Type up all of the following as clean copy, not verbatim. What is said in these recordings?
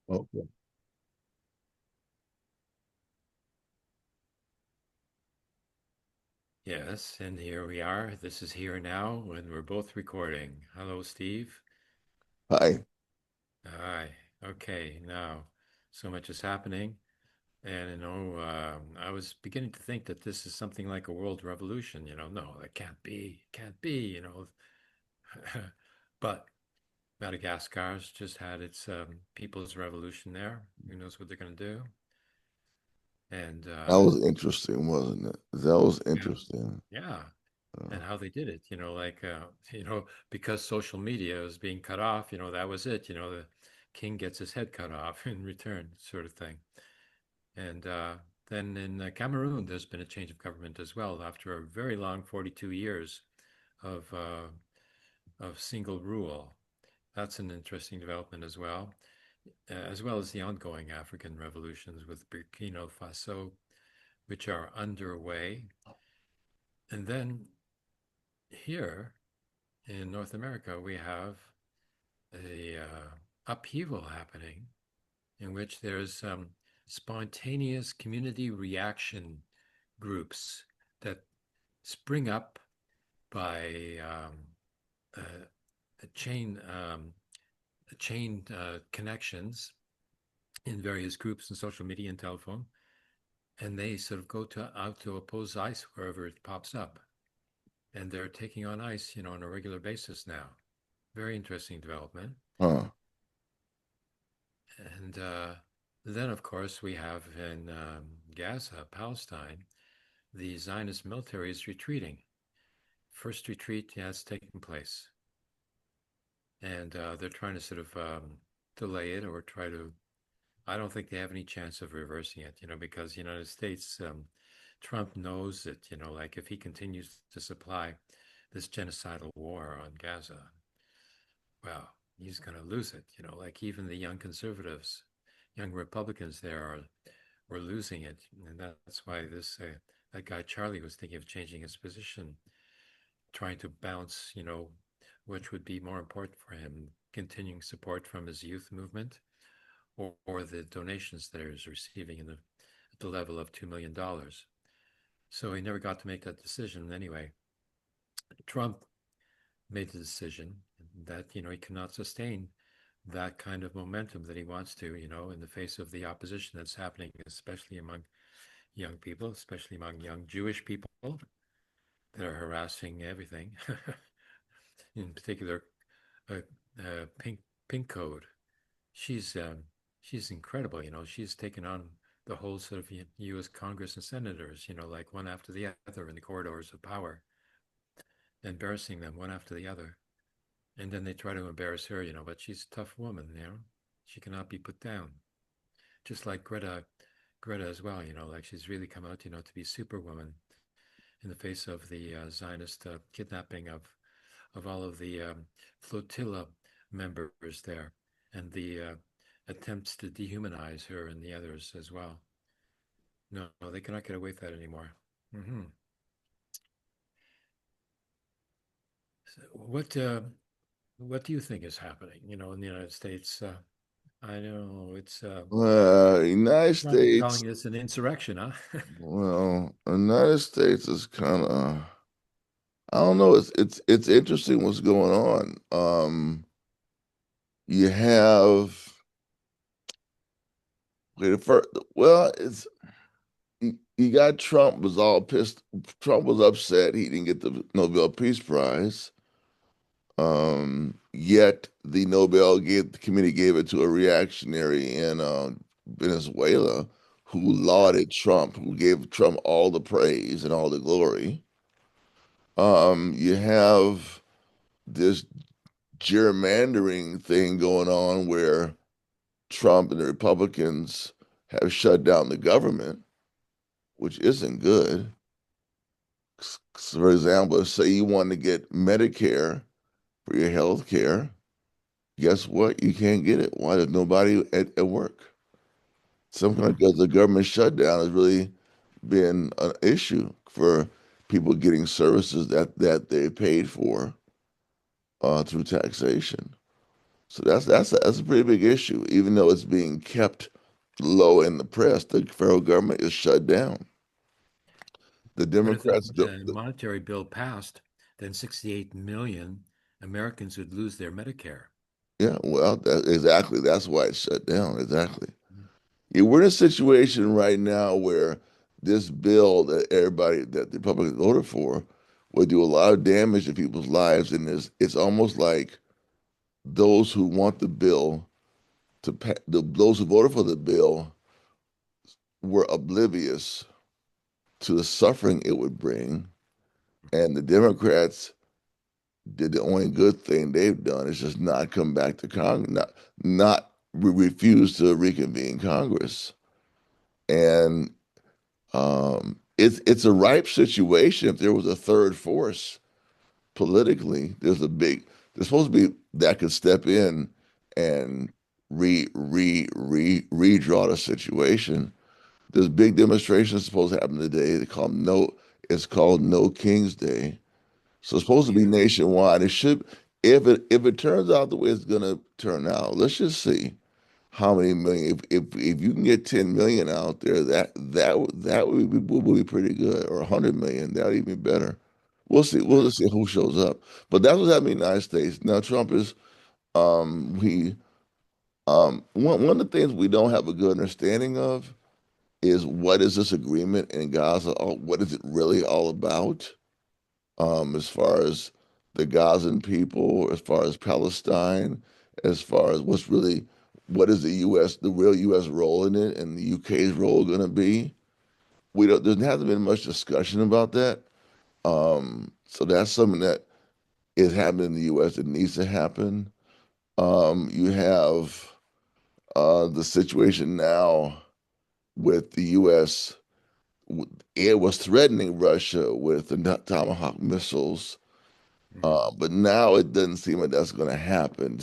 Okay. Yes, and here we are. This is here now, and we're both recording. Hello, Steve. Hi. Hi. Okay, now so much is happening, and I was beginning to think that this is something like a world revolution. No, that can't be, can't be. But Madagascar's just had its people's revolution there. Who knows what they're going to do? And That was interesting, wasn't it? That was yeah, interesting. yeah. Uh, And how they did it, because social media was being cut off, that was it. The king gets his head cut off in return, sort of thing. And then in Cameroon, there's been a change of government as well after a very long 42 years of uh, of single rule. That's an interesting development as well as the ongoing African revolutions with Burkina Faso, which are underway. And then here in North America, we have a upheaval happening in which there's spontaneous community reaction groups that spring up by uh, a chain connections in various groups and social media and telephone, and they sort of go to out to oppose ICE wherever it pops up, and they're taking on ICE, on a regular basis now. Very interesting development. huh. And then, of course, we have in Gaza, Palestine, the Zionist military is retreating. First retreat has taken place. And they're trying to sort of delay it or try to. I don't think they have any chance of reversing it, because the United States, Trump knows that, like if he continues to supply this genocidal war on Gaza, well, he's going to lose it, like even the young conservatives, young Republicans there were losing it, and that's why this that guy Charlie was thinking of changing his position, trying to balance, which would be more important for him, continuing support from his youth movement or the donations that he was receiving at the level of $2 million. So he never got to make that decision anyway. Trump made the decision that he cannot sustain that kind of momentum that he wants to, in the face of the opposition that's happening, especially among young people, especially among young Jewish people that are harassing everything. In particular, uh, Pink Code. She's um, she's incredible. She's taken on the whole sort of U.S. Congress and senators. Like one after the other in the corridors of power, embarrassing them one after the other. And then they try to embarrass her. But she's a tough woman. She cannot be put down. Just like Greta as well. Like she's really come out. To be Superwoman in the face of the Zionist kidnapping of all of the flotilla members there and the attempts to dehumanize her and the others as well. No, no, they cannot get away with that anymore. Hmm. So what do you think is happening? In the United States, I know it's United Trump is States, calling this an insurrection, huh? well, United States is kind of, I don't know, it's interesting what's going on. You have wait, first, well, you got Trump was all pissed. Trump was upset he didn't get the Nobel Peace Prize. Yet the committee gave it to a reactionary in Venezuela who Yeah. lauded Trump, who gave Trump all the praise and all the glory. You have this gerrymandering thing going on where Trump and the Republicans have shut down the government, which isn't good. For example, say you want to get Medicare for your health care, guess what? You can't get it. Why? There's nobody at work. Something like Hmm. that. The government shutdown has really been an issue for people getting services that they paid for through taxation. So that's a pretty big issue. Even though it's being kept low in the press, the federal government is shut down. The But if Democrats don't. the monetary bill passed, then 68 million Americans would lose their Medicare. Yeah, well, exactly. That's why it's shut down. Exactly. Mhm. Yeah, we're in a situation right now where this bill that the Republicans voted for would do a lot of damage to people's lives, and it's almost like those who want the bill those who voted for the bill were oblivious to the suffering it would bring, and the Democrats did the only good thing they've done is just not come back to Congress, not refuse to reconvene Congress, and it's a ripe situation. If there was a third force politically, there's supposed to be that could step in and redraw the situation. There's big demonstrations supposed to happen today. It's called No King's Day. So it's supposed to be Yeah. nationwide. If it turns out the way it's gonna turn out, let's just see how many million. If you can get 10 million out there, that would be pretty good. Or 100 million, that would even be better. We'll see. We'll just see who shows up. But that's what's happening in the United States. Now Trump is we one of the things we don't have a good understanding of is what is this agreement in Gaza? What is it really all about? As far as the Gazan people, as far as Palestine, as far as what is the real U.S. role in it, and the UK's role going to be? There hasn't been much discussion about that. So that's something that is happening in the U.S. that needs to happen. You have the situation now with the U.S. It was threatening Russia with the Tomahawk missiles. Mhm. But now it doesn't seem like that's going to happen.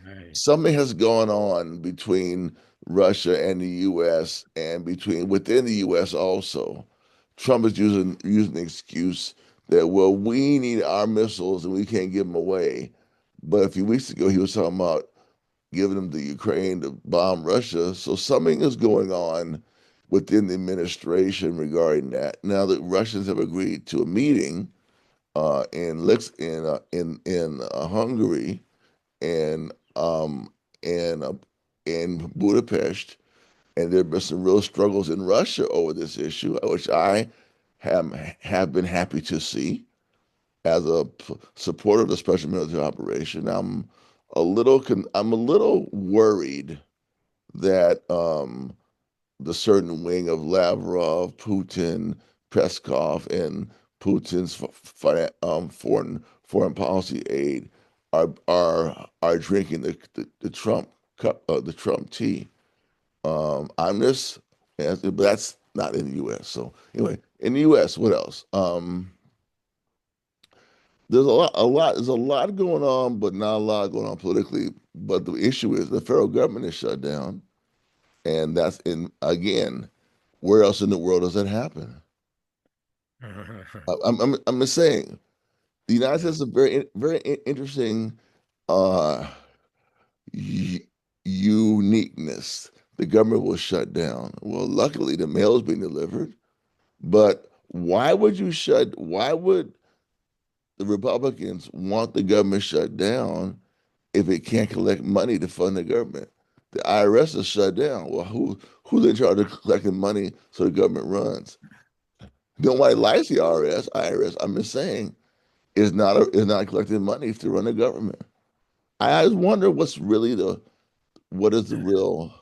Right. Something has gone on between Russia and the U.S. and between within the U.S. also. Trump is using the excuse that, well, we need our missiles and we can't give them away. But a few weeks ago he was talking about giving them to Ukraine to bomb Russia. So something is going on within the administration regarding that. Now the Russians have agreed to a meeting in Hungary and and in Budapest, and there have been some real struggles in Russia over this issue, which I have been happy to see as a supporter of the special military operation. I'm a little worried that the certain wing of Lavrov, Putin, Peskov, and Putin's foreign policy aide are drinking the Trump cup, the Trump tea. I'm just, but that's not in the U.S. So anyway, in the U.S., what else? There's a lot going on, but not a lot going on politically. But the issue is the federal government is shut down, and that's in again. Where else in the world does that happen? I'm just saying the United Yeah. States is a very interesting uh, uniqueness. The government was shut down. Well, luckily the mail is being delivered. But why would the Republicans want the government shut down if it can't collect money to fund the government? The IRS is shut down. Well, who's in charge of collecting money so the government runs? Nobody likes the IRS. I'm just saying, is not collecting money to run the government. I always wonder what is the real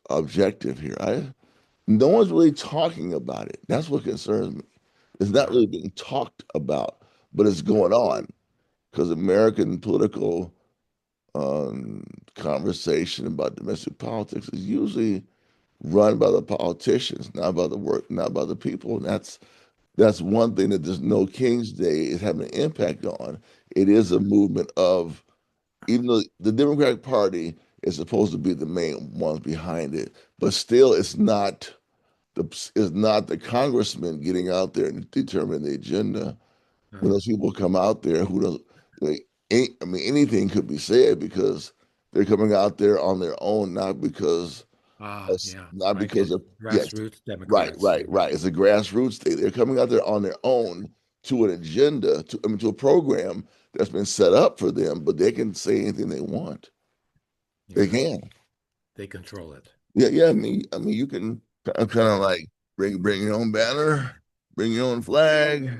objective here. No one's really talking about it. That's what concerns me. It's not Uh, really being talked about, but it's going on because American political um, conversation about domestic politics is usually run by the politicians, not by the people. And that's one thing that this No King's Day is having an impact on. It is a movement of, even though the Democratic Party is supposed to be the main ones behind it, but still it's not the congressman getting out there and determining the agenda. When uh, those people come out there who don't, I mean, anything could be said because they're coming out there on their own, not because Ah, yeah, not like because it. of yes, Grassroots right, Democrats. right, right. It's a grassroots thing. They're coming out there on their own to an agenda, to I mean, to a program that's been set up for them, but they can say anything they want. They Yeah, can. they control it. Yeah, yeah. I mean, you can kind of like bring your own banner, bring your own flag,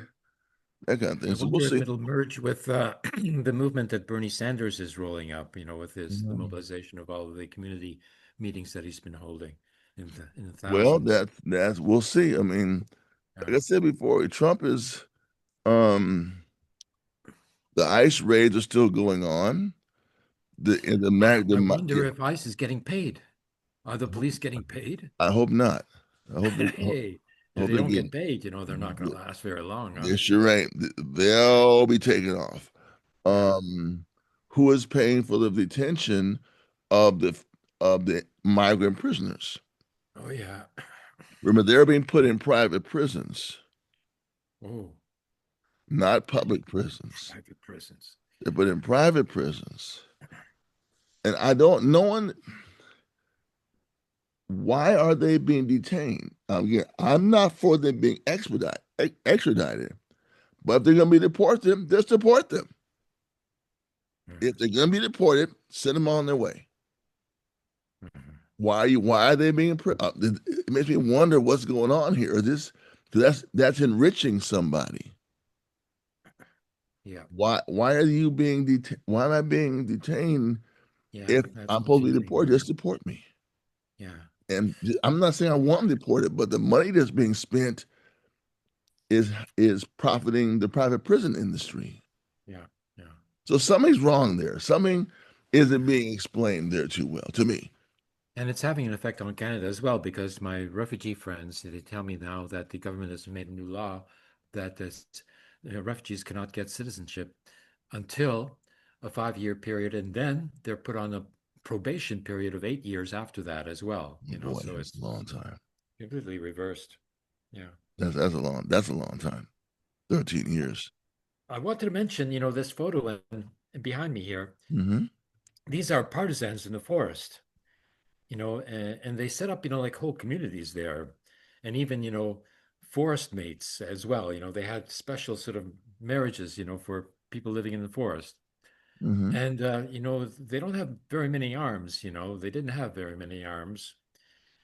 that kind of thing. I So we'll wonder if see. it'll merge with the movement that Bernie Sanders is rolling up, with the Mhm. mobilization of all of the community meetings that he's been holding in the Well, thousands. that's we'll see. I mean, Yeah. like I said before, Trump is the ICE raids are still going on. The Mac I wonder if ICE is getting paid. Are the police getting paid? I hope not. I hope Hey, I if hope they they don't get. get paid, they're not going to last very long, huh? They sure ain't. They'll be taken off. Yeah. Um, who is paying for the detention of the migrant prisoners? Oh, yeah. Remember, they're being put in private prisons, Oh, not public prisons. private prisons. They're put in private prisons, and I don't. No one. Why are they being detained? Yeah, I'm not for them being extradited, but if they're going to be deported, just deport them. If Mhm, they're going to be deported, send them on their way. mhm. Why are they being? It makes me wonder what's going on here. This, 'cause that's enriching somebody. Yeah. Why are you being detained? Why am I being detained Yeah. if That's I'm supposed to be confusing. deported? Yeah. Just deport me. Yeah. And I'm not saying I want them deported, but the money that's being spent is profiting the private prison industry. Yeah. Yeah. So something's wrong there. Something isn't being explained there too well to me. And it's having an effect on Canada as well, because my refugee friends, they tell me now that the government has made a new law that refugees cannot get citizenship until a 5-year period, and then they're put on a probation period of 8 years after that as well. Boy, So that's a it's long time. completely reversed. Yeah. That's a long time. 13 years. I wanted to mention, this photo and behind me here. Hmm. These are partisans in the forest. And they set up, like whole communities there, and even, forest mates as well. They had special sort of marriages, for people living in the forest. Hmm. And, they don't have very many arms, they didn't have very many arms,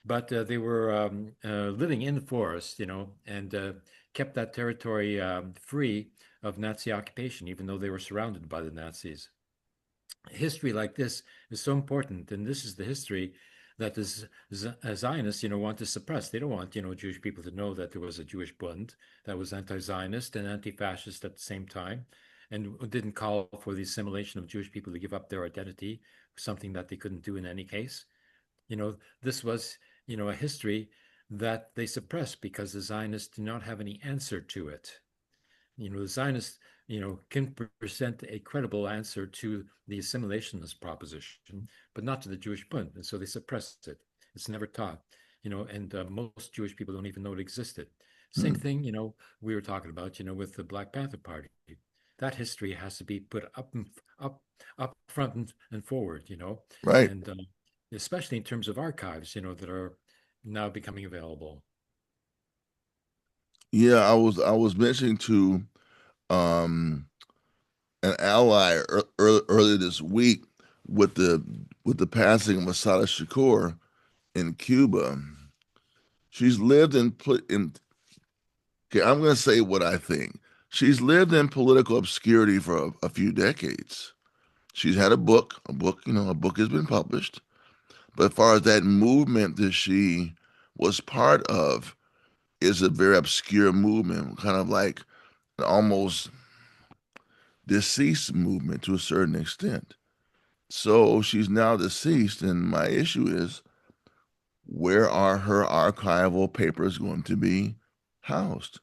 but they were living in the forest, and kept that territory free of Nazi occupation, even though they were surrounded by the Nazis. History like this is so important, and this is the history that the Zionists, want to suppress. They don't want, Jewish people to know that there was a Jewish Bund that was anti-Zionist and anti-fascist at the same time, and didn't call for the assimilation of Jewish people to give up their identity, something that they couldn't do in any case. This was, a history that they suppressed because the Zionists do not have any answer to it. The Zionists, can present a credible answer to the assimilationist proposition, but not to the Jewish Bund. And so they suppressed it. It's never taught, and most Jewish people don't even know it existed. Same Hmm. thing, we were talking about, with the Black Panther Party. That history has to be put up, up front and forward, Right. and especially in terms of archives, that are now becoming available. Yeah, I was mentioning to um an ally earlier this week with the passing of Masada Shakur in Cuba. She's lived in okay, I'm going to say what I think. She's lived in political obscurity for a few decades. She's had a book has been published. But as far as that movement that she was part of is a very obscure movement, kind of like an almost deceased movement to a certain extent. So she's now deceased, and my issue is where are her archival papers going to be housed?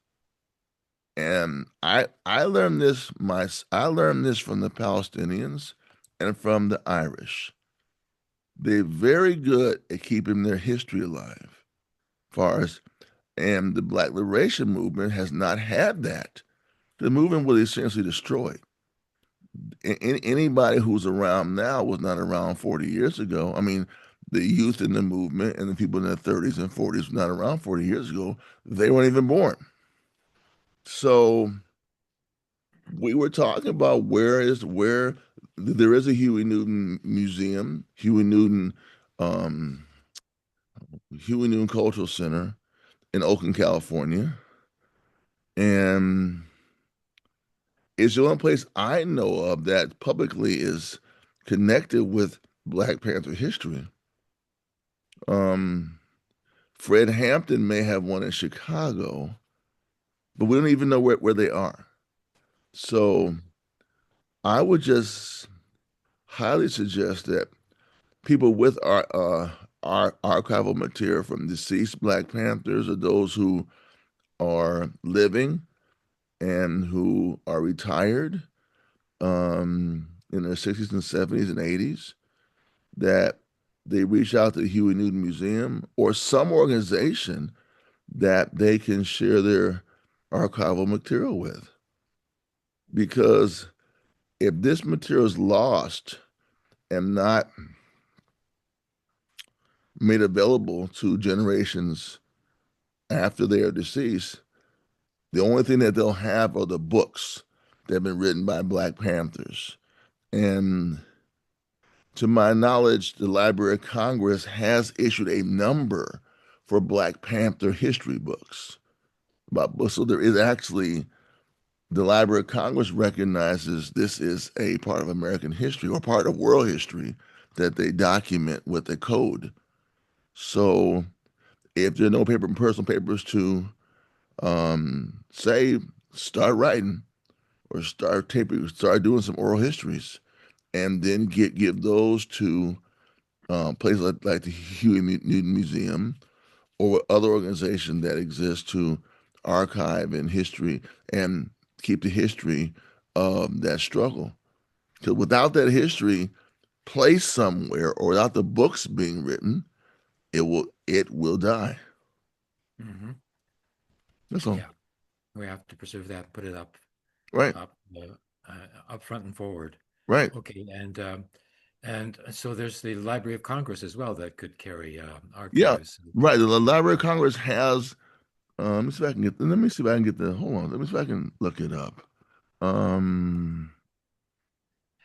And I learned this from the Palestinians and from the Irish. They're very good at keeping their history alive. Far as and the Black Liberation Movement has not had that. The movement was essentially destroyed. Anybody who's around now was not around 40 years ago. I mean, the youth in the movement and the people in their 30s and 40s were not around 40 years ago. They weren't even born. So we were talking about where there is a Huey Newton museum, um, Huey Newton Cultural Center in Oakland, California, and it's the only place I know of that publicly is connected with Black Panther history. Um, Fred Hampton may have one in Chicago, but we don't even know where they are. So Mhm. I would just highly suggest that people with our archival material from deceased Black Panthers or those who are living and who are retired in their 60s and 70s and 80s, that they reach out to the Huey Newton Museum or some organization that they can share their archival material with. Because if this material is lost and not made available to generations after they are deceased, the only thing that they'll have are the books that have been written by Black Panthers. And to my knowledge, the Library of Congress has issued a number for Black Panther history books. So there is actually, the Library of Congress recognizes this is a part of American history or part of world history that they document with a code. So if there are no personal papers to say, start writing or start doing some oral histories, and then give those to places like the Huey Newton Museum or other organizations that exist to archive and history and keep the history of that struggle. Because without that history placed somewhere or without the books being written, it will die. Mhm. That's all. Yeah, we have to preserve that, put it Right. up, up front and forward. Right. Okay, and so there's the Library of Congress as well that could carry Yeah. archives. Right. The Library of Congress has. Let me see if I can get. Let me see if I can get the. Hold on. Let me see if I can look it up. Um.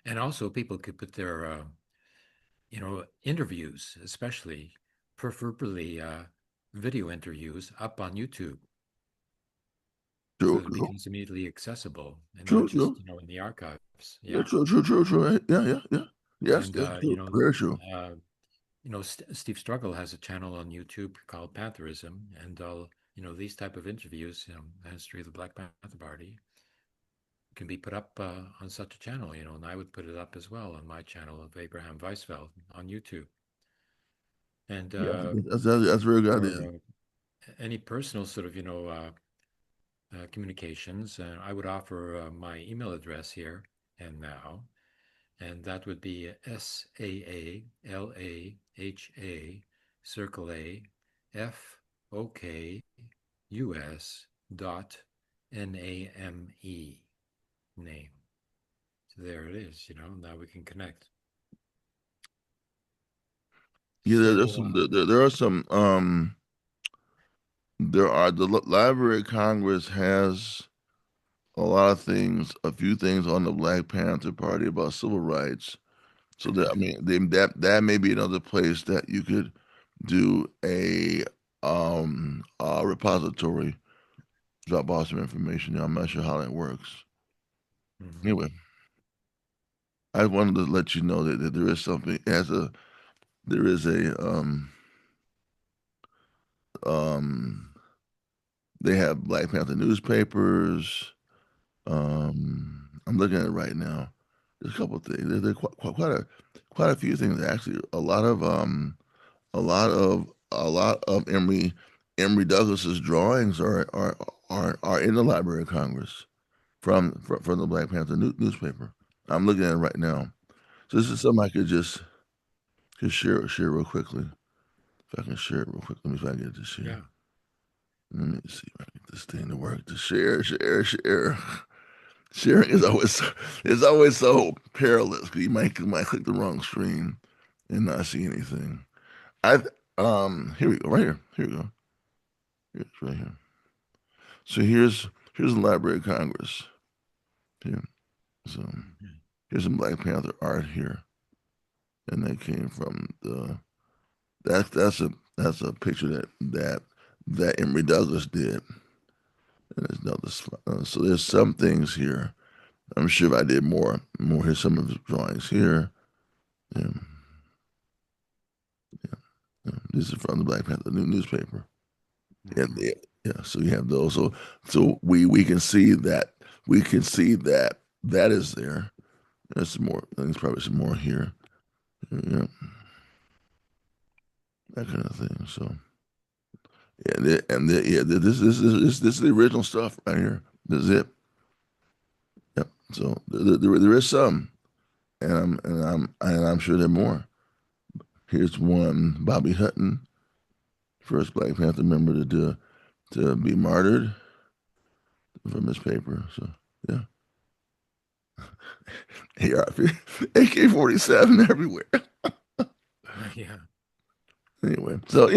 And also people could put their interviews, especially preferably video interviews, up on YouTube so True. that it True. becomes immediately accessible and not True. just True. in the archives. Yeah. Yeah. True. True. True. True. Yeah. Yeah. Yeah. Yes. And Yes. True. Very true. uh, Steve Struggle has a channel on YouTube called Pantherism, and these type of interviews, the history of the Black Panther Party, can be put up on such a channel, and I would put it up as well on my channel of Abraham Weisfeld on YouTube. And Yeah. That's very good idea. for any personal sort of, communications, I would offer my email address here and now, and that would be SAALAHA circle A FOKUS dot NAME name. So there it is, now we can connect. Yeah. There's So, some. There are some. There are the Library of Congress has a lot of things, a few things on the Black Panther Party about civil rights. So that I mean, that may be another place that you could do a repository, drop off some information. I'm not sure how that works. mhm. Anyway, I wanted to let you know that there is something as a there is a um they have Black Panther newspapers. I'm looking at it right now. There's a couple of things. There's quite a few things actually. A lot of Emory Douglas's drawings are in the Library of Congress from the Black Panther newspaper. I'm looking at it right now. So this is something I could share real quickly. If I can share it real quick, let me see if I can get it to share. Yeah. Let me see if I can get this thing to work. To share. Sharing is always so perilous because you might click the wrong screen and not see anything. I here we go, right here. Here we go. Here's right here. So here's the Library of Congress. Here. So Mhm. here's some Black Panther art here. And that came from the that's a picture that Emory Douglas did. And there's another so there's some things here. I'm sure if I did more here's some of his drawings here. Yeah, yeah. This is from the Black Panther new newspaper. And Mhm. yeah, so you have those. So we can see that that is there. There's some more. I think there's probably some more here. Yeah, that kind of thing. So yeah, yeah, this is the original stuff right here. This is it. Yep. So there is some, and I'm sure there are more. Here's one: Bobby Hutton, first Black Panther member to be martyred from his paper. So yeah, AK-47 everywhere. Yeah. Anyway, so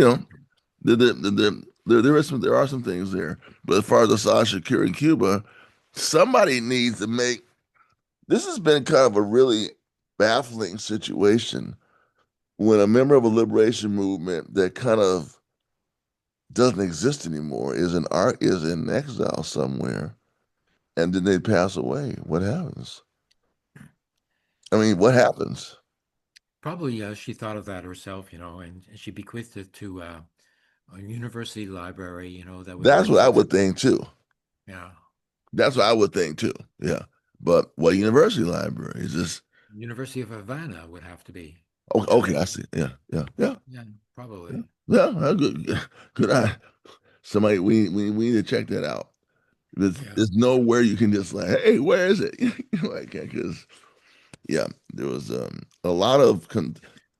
there are some things there, but as far as Assad Shakur in Cuba, somebody needs to make. This has been kind of a really baffling situation when a member of a liberation movement that kind of doesn't exist anymore is in exile somewhere, and then they pass away. What happens? I mean, what Well, happens? probably she thought of that herself, and she bequeathed it to a university library, that would That's bring what I success. would think too. Yeah. That's what I would think too. Yeah, but what university library is this? University of Havana would have to be. Oh, okay, I Um, see. Yeah, yeah, yeah, yeah, yeah. probably. Yeah, good eye. Somebody, we need to check that out. Yeah. There's nowhere you can just like, hey, where is it? Like, because yeah, there was a lot of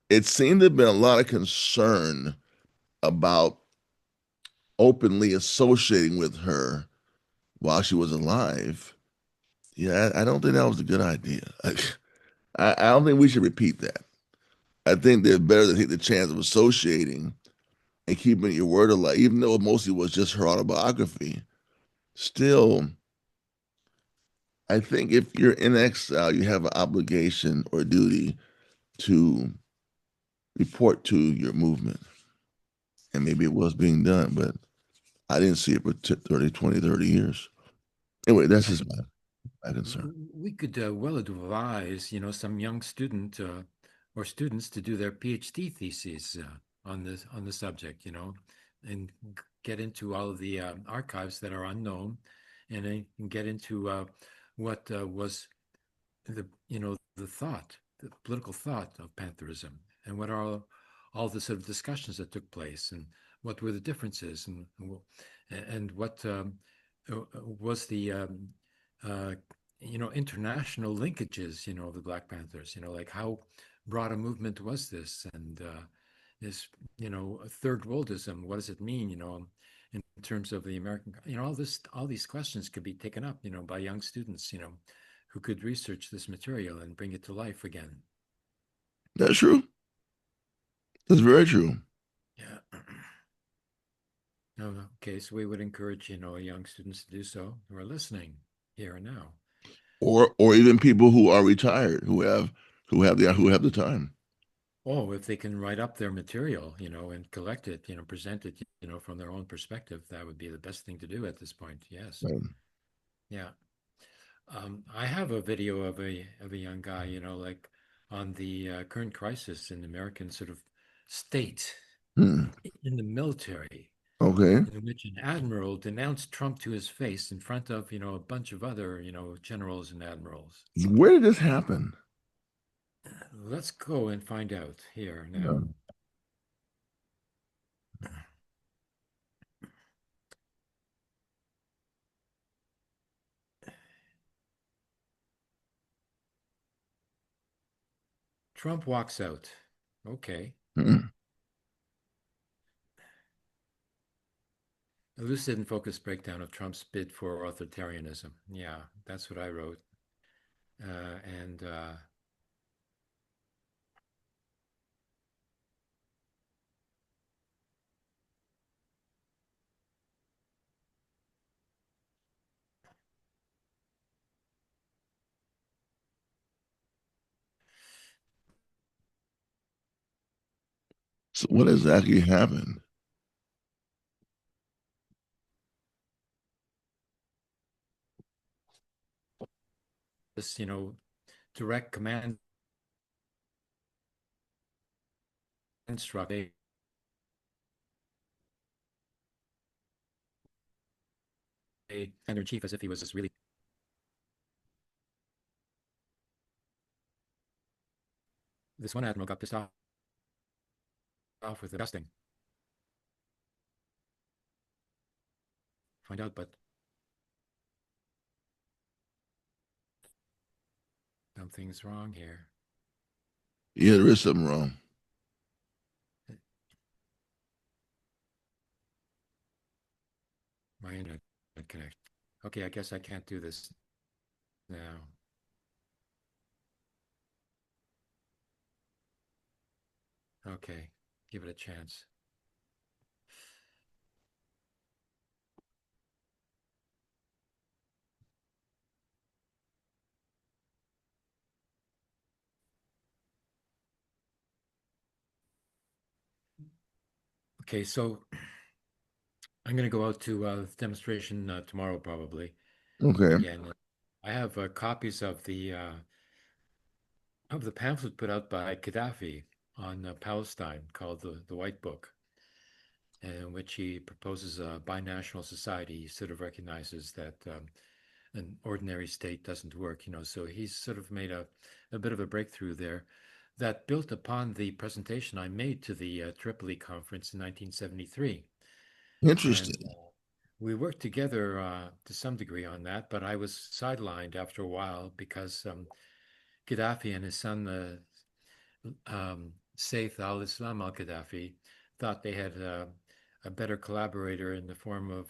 it seemed to have been a lot of concern about openly associating with her while she was alive. Yeah, I don't think that was a good idea. I don't think we should repeat that. I think they're better to take the chance of associating and keeping your word alive, even though it mostly was just her autobiography. Still, I think if you're in exile, you have an obligation or duty to report to your movement. And maybe it was being done, but I didn't see it for 30, 20, 30 years. Anyway, that's just my concern. We could well advise, some young student or students to do their PhD theses on the subject, and get into all of the archives that are unknown, and then get into what was the thought, the political thought of Pantherism, and what are all the sort of discussions that took place, and what were the differences, and what was the uh, international linkages, of the Black Panthers, like how broad a movement was this, and this, third worldism, what does it mean, in terms of the American, all these questions could be taken up, by young students, who could research this material and bring it to life again. That's true. That's very true. Yeah. Okay, so we would encourage, young students to do so who are listening here and now. Or even people who are retired who have the time. Oh, if they can write up their material, and collect it, present it, from their own perspective, that would be the best thing to do at this point. Yes. Um, Yeah. I have a video of a young guy, like on the current crisis in American sort of state hmm. in the military, Okay. in which an admiral denounced Trump to his face in front of, a bunch of other, generals and admirals. Where did this happen? Let's go and find out here now. Um, Trump walks out. Okay. hmm. A lucid and focused breakdown of Trump's bid for authoritarianism. Yeah, that's what I wrote. And So what exactly happened? this, direct command instruct a commander in chief as if he was this really. This one admiral got pissed off with the dusting. Find out, but something's wrong here. Yeah, there is something wrong. My internet connection. Okay, I guess I can't do this now. Okay, give it a chance. Okay, so I'm going to go out to demonstration tomorrow, probably Okay. again. I have copies of the pamphlet put out by Gaddafi on Palestine called the White Book, in which he proposes a binational society. He sort of recognizes that an ordinary state doesn't work, So he's sort of made a bit of a breakthrough there that built upon the presentation I made to the Tripoli conference in 1973. And Interesting. we worked together to some degree on that, but I was sidelined after a while because Gaddafi and his son, Saif al-Islam al-Gaddafi, thought they had a better collaborator in the form of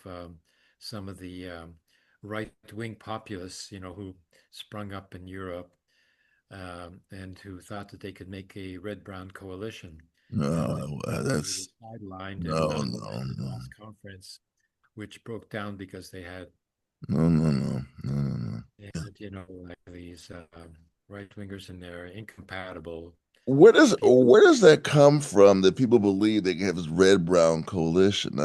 some of the right-wing populists, who sprung up in Europe and who thought that they could make a red-brown coalition. And No, we were that's sidelined, and no, no, at the no, last conference, which broke down because they had, no, no, no, no, no, no. Yeah. like these right-wingers, and they're incompatible people. Where does that come from that people believe they can have this red brown coalition?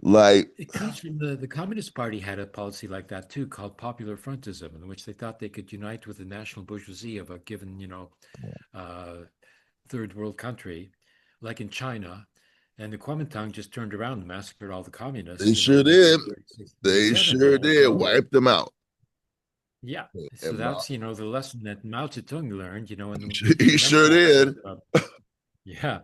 Like, It comes from the Communist Party had a policy like that too, called popular frontism, in which they thought they could unite with the national bourgeoisie of a given, uh, third world country, like in China. And the Kuomintang just turned around and massacred all the they communists, sure in did. 1936, They 37 sure there. did. So Wipe them out. yeah, so And that's the lesson that Mao Zedong learned, and became he an sure emperor. did. Yeah,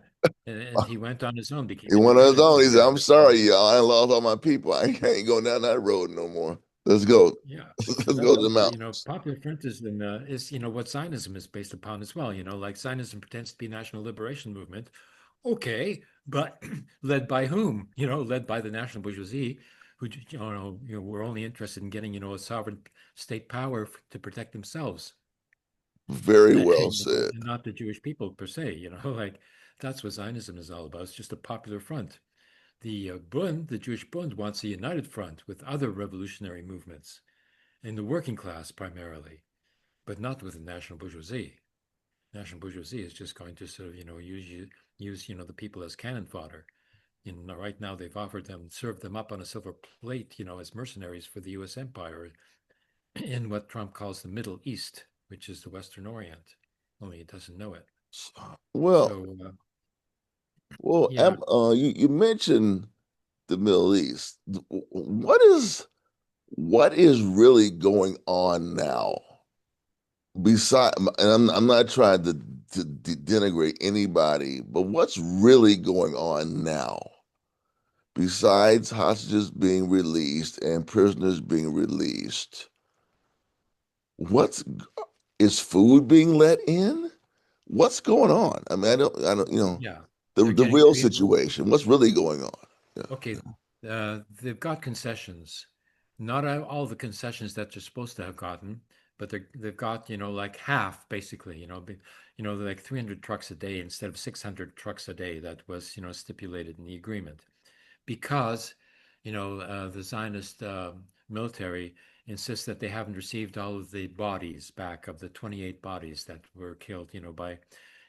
and he went on his own, He became went on his independent, own. He said, "I'm and sorry, y'all. I lost all my people. I ain't going down that road no more. Let's go. yeah. So Let's go to that's the mountains." popular frontism is what Zionism is based upon as well. Like Zionism pretends to be a national liberation movement. Okay, but led by whom? Led by the national bourgeoisie, who were only interested in getting a sovereign state power to protect themselves, Very well and, said. and not the Jewish people per se. Like that's what Zionism is all about. It's just a popular front. The Bund, the Jewish Bund, wants a united front with other revolutionary movements in the working class primarily, but not with the national bourgeoisie. National bourgeoisie is just going to sort of, use the people as cannon fodder. Right now they've offered them, served them up on a silver plate, as mercenaries for the U.S. empire in what Trump calls the Middle East, which is the Western Orient. Only he doesn't know it. Well, So, yeah, you mentioned the Middle East. What is really going on now? Beside, and I'm not trying to denigrate anybody, but what's really going on now? Besides hostages being released and prisoners being released, what's is food being let in? What's going on? I mean, I don't, yeah, the they're the getting real treated. situation. What's really going on? Yeah, Okay, yeah. they've got concessions, not all the concessions that you're supposed to have gotten, but they've got, like half basically, like 300 trucks a day instead of 600 trucks a day that was, stipulated in the agreement, because, the Zionist military insists that they haven't received all of the bodies back of the 28 bodies that were killed, by,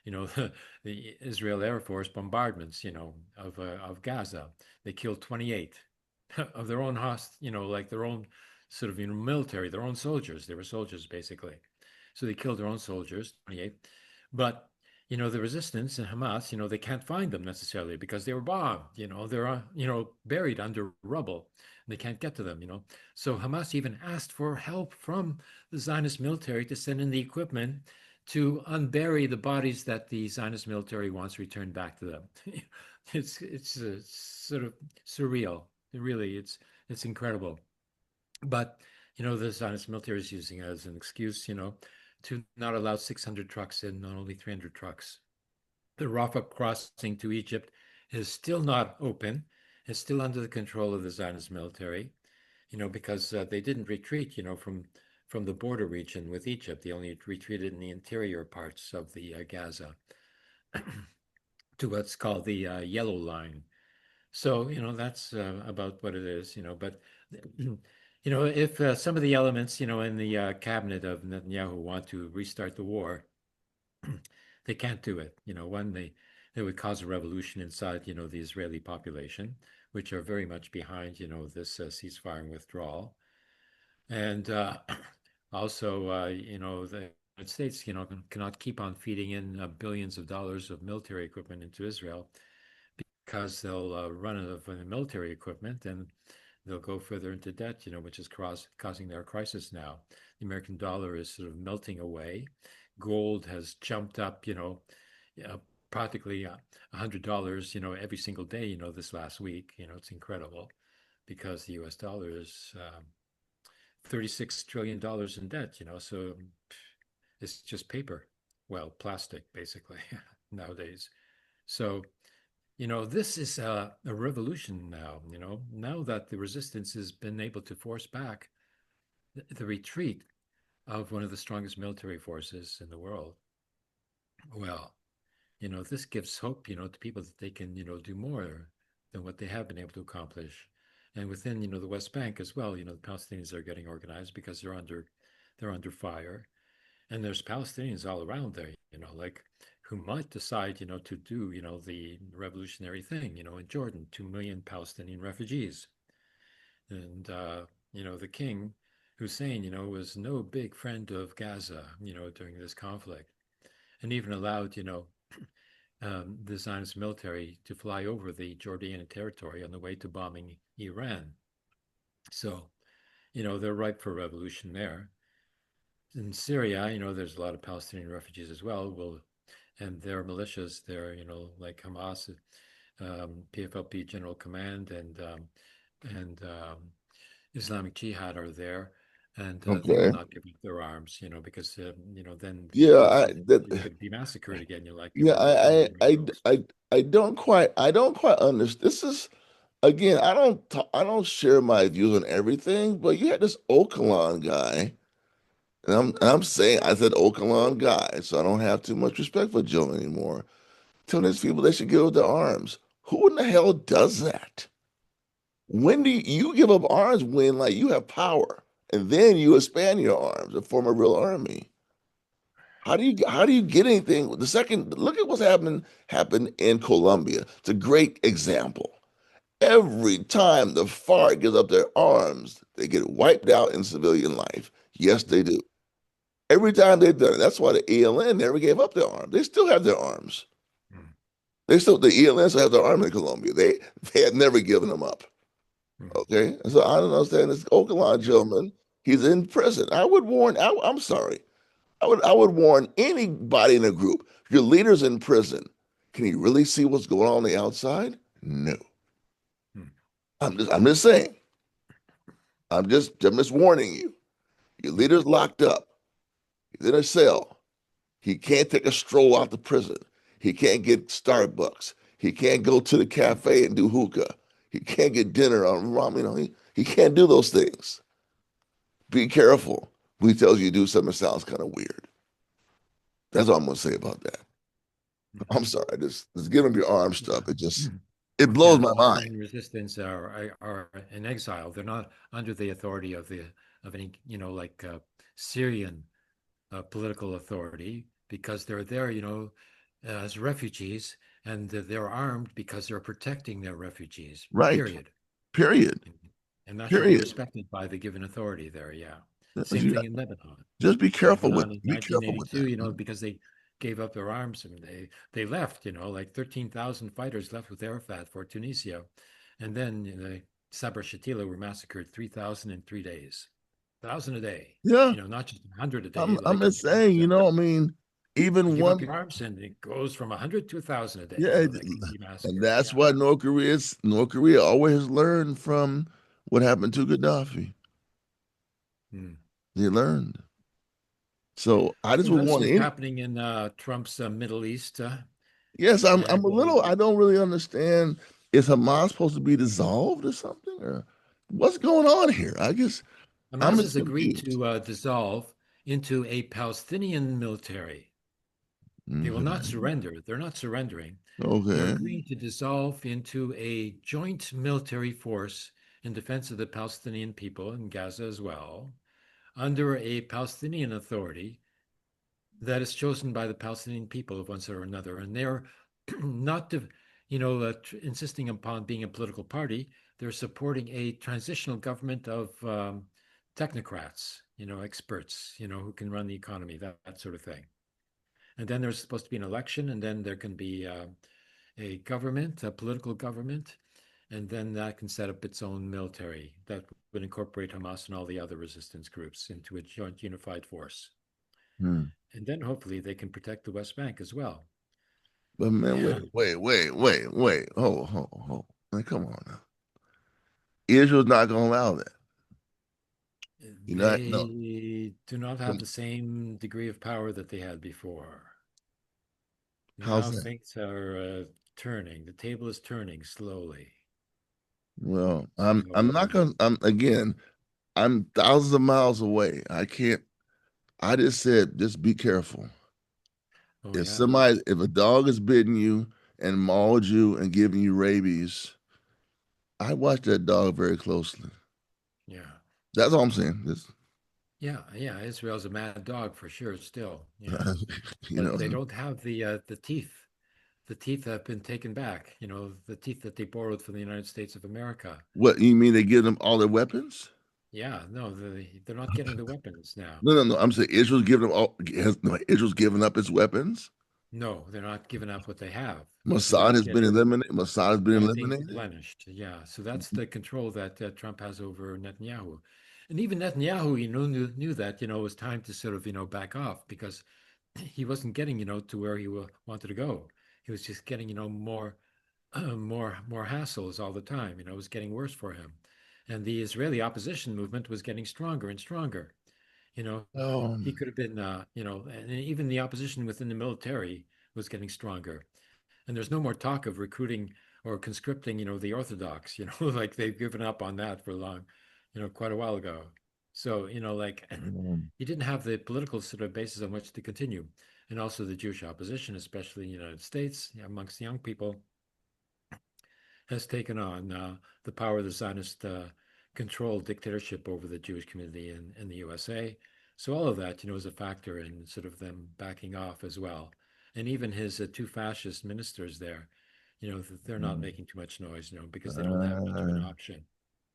the Israel Air Force bombardments, of Gaza. They killed 28 of their own like their own sort of, military, their own soldiers. They were soldiers basically. So they killed their own soldiers, 28. But the resistance and Hamas, they can't find them necessarily because they were bombed. They're buried under rubble. They can't get to them. So Hamas even asked for help from the Zionist military to send in the equipment to unbury the bodies that the Zionist military wants returned back to them. It's sort of surreal. Really, it's incredible. But the Zionist military is using it as an excuse, to not allow 600 trucks in, not only 300 trucks. The Rafah crossing to Egypt is still not open. It's still under the control of the Zionist military, because they didn't retreat, from the border region with Egypt. They only retreated in the interior parts of the Gaza to what's called the Yellow Line. So, that's about what it is, but, if some of the elements, in the cabinet of Netanyahu want to restart the war, they can't do it. One, they would cause a revolution inside, the Israeli population, which are very much behind, this ceasefire and withdrawal. And also, the United States, cannot keep on feeding in billions of dollars of military equipment into Israel, because they'll run out of military equipment and they'll go further into debt, which is causing their crisis now. The American dollar is sort of melting away. Gold has jumped up, practically $100, every single day, this last week. It's incredible because the US dollar is $36 trillion in debt, so it's just paper. Well, plastic, basically, nowadays. So, this is a revolution now, now that the resistance has been able to force back the retreat of one of the strongest military forces in the world. Well, this gives hope, to people that they can, do more than what they have been able to accomplish. And within, the West Bank as well, the Palestinians are getting organized because they're under fire. And there's Palestinians all around there, like who might decide, to do, the revolutionary thing, in Jordan, 2 million Palestinian refugees. And, the king, Hussein, was no big friend of Gaza, during this conflict, and even allowed, the Zionist military to fly over the Jordanian territory on the way to bombing Iran. So, they're ripe for revolution there. In Syria, there's a lot of Palestinian refugees as well. And their militias there, like Hamas, PFLP General Command, and Islamic Jihad are there, and they will Okay. not give up their arms, because then Yeah, you could be massacred again. Like yeah, in the Urals. I don't quite understand. This is again, I don't share my views on everything, but you had this Ocalan guy, and I'm saying I said Ocalan guy, so I don't have too much respect for Joe anymore. Telling these people they should give up their arms. Who in the hell does that? When do you give up arms when like you have power, and then you expand your arms and form a real army? How do you get anything? The second, look at what's happened in Colombia. It's a great example. Every time the FARC gives up their arms, they get wiped out in civilian life. Yes, they do. Every time they've done it. That's why the ELN never gave up their arms. They still have their arms. Mm. The ELN still have their arm in Colombia. They had never given them up. Mm. Okay. So I don't understand this Ocalan Yes. gentleman. He's in prison. I'm sorry. I would warn anybody in a group. Your leader's in prison. Can he really see what's going on the outside? No. Mm. I'm just saying. I'm just warning you. Your leader's locked up. He's in a cell. He can't take a stroll out the prison. He can't get Starbucks. He can't go to the cafe and do hookah. He can't get dinner on Ram. He can't do those things. Be careful. When he tells you to do something that sounds kind of weird. That's all I'm gonna say about that. I'm Mhm. sorry. This giving up your arm Yeah. stuff. It blows Yeah, my the mind. Syrian resistance are in exile. They're not under the authority of any, like Syrian political authority because they're there, as refugees, and they're armed because they're protecting their refugees. Right. Period. Period. And that should be Period. respected by the given authority there. Yeah. Same You thing in Lebanon. just Lebanon in be careful with 1982, that. because they gave up their arms and they left, like 13,000 fighters left with Arafat for Tunisia. And then Sabra Shatila were massacred 3,000 in 3 days, 1,000 a day, Yeah. not just 100 a day, I'm like in just saying, Gaza. I mean, You even give up one, your arms and it goes from 100 to 1,000 a day, yeah, they can be and massacred. that's Yeah. why North Korea always learned from what happened to Gaddafi. Hmm. They learned. So I just Well, would let's want see what's any, happening in Trump's Middle East. yes, I'm And a little, I don't really understand. Is Hamas supposed to be dissolved or something? Or what's going on here? I'm Hamas just has agreed confused. to dissolve into a Palestinian military. They will not Okay. surrender. They're not surrendering. They're Okay. agreeing to dissolve into a joint military force in defense of the Palestinian people in Gaza as well, under a Palestinian authority that is chosen by the Palestinian people of one sort or another. And they're not, insisting upon being a political party. They're supporting a transitional government of technocrats, experts, who can run the economy, that sort of thing. And then there's supposed to be an election, and then there can be a government, a political government, and then that can set up its own military that would incorporate Hamas and all the other resistance groups into a joint unified force. Hmm. And then hopefully they can protect the West Bank as well. But man, Yeah. wait. Hold. Man, come on now. Israel's not gonna allow that. You know, no. They do not have the same degree of power that they had before. How's Now that? things are turning. The table is turning slowly. Well, I'm So, not gonna I'm again, I'm thousands of miles away. I can't I just said just be careful. oh yeah, If a dog is biting you and mauled you and giving you rabies, I watch that dog very closely. yeah, That's all I'm saying. Just, yeah. Israel's a mad dog for sure. Still, you but know, they don't have the teeth. The teeth have been taken back. The teeth that they borrowed from the United States of America. what you mean they give them all their weapons? Yeah, no, they're not getting the weapons now. No. I'm saying no, Israel's giving up its weapons. No, they're not giving up what they have. They're Mossad just has been getting eliminated. Mossad has been everything eliminated. replenished. Yeah, so that's the control that Trump has over Netanyahu, and even Netanyahu, knew that it was time to sort of back off because he wasn't getting to where he wanted to go. He was just getting more more hassles all the time. It was getting worse for him, and the Israeli opposition movement was getting stronger and stronger. You know, he Um, could have been, and even the opposition within the military was getting stronger. And there's no more talk of recruiting or conscripting, the Orthodox, like they've given up on that for long, quite a while ago. So, like um, he didn't have the political sort of basis on which to continue. And also the Jewish opposition, especially in the United States, amongst young people, has taken on the power of the Zionist controlled dictatorship over the Jewish community in the USA. So all of that, is a factor in sort of them backing off as well. And even his two fascist ministers there, they're not making too much noise, because they don't have much of an uh, option.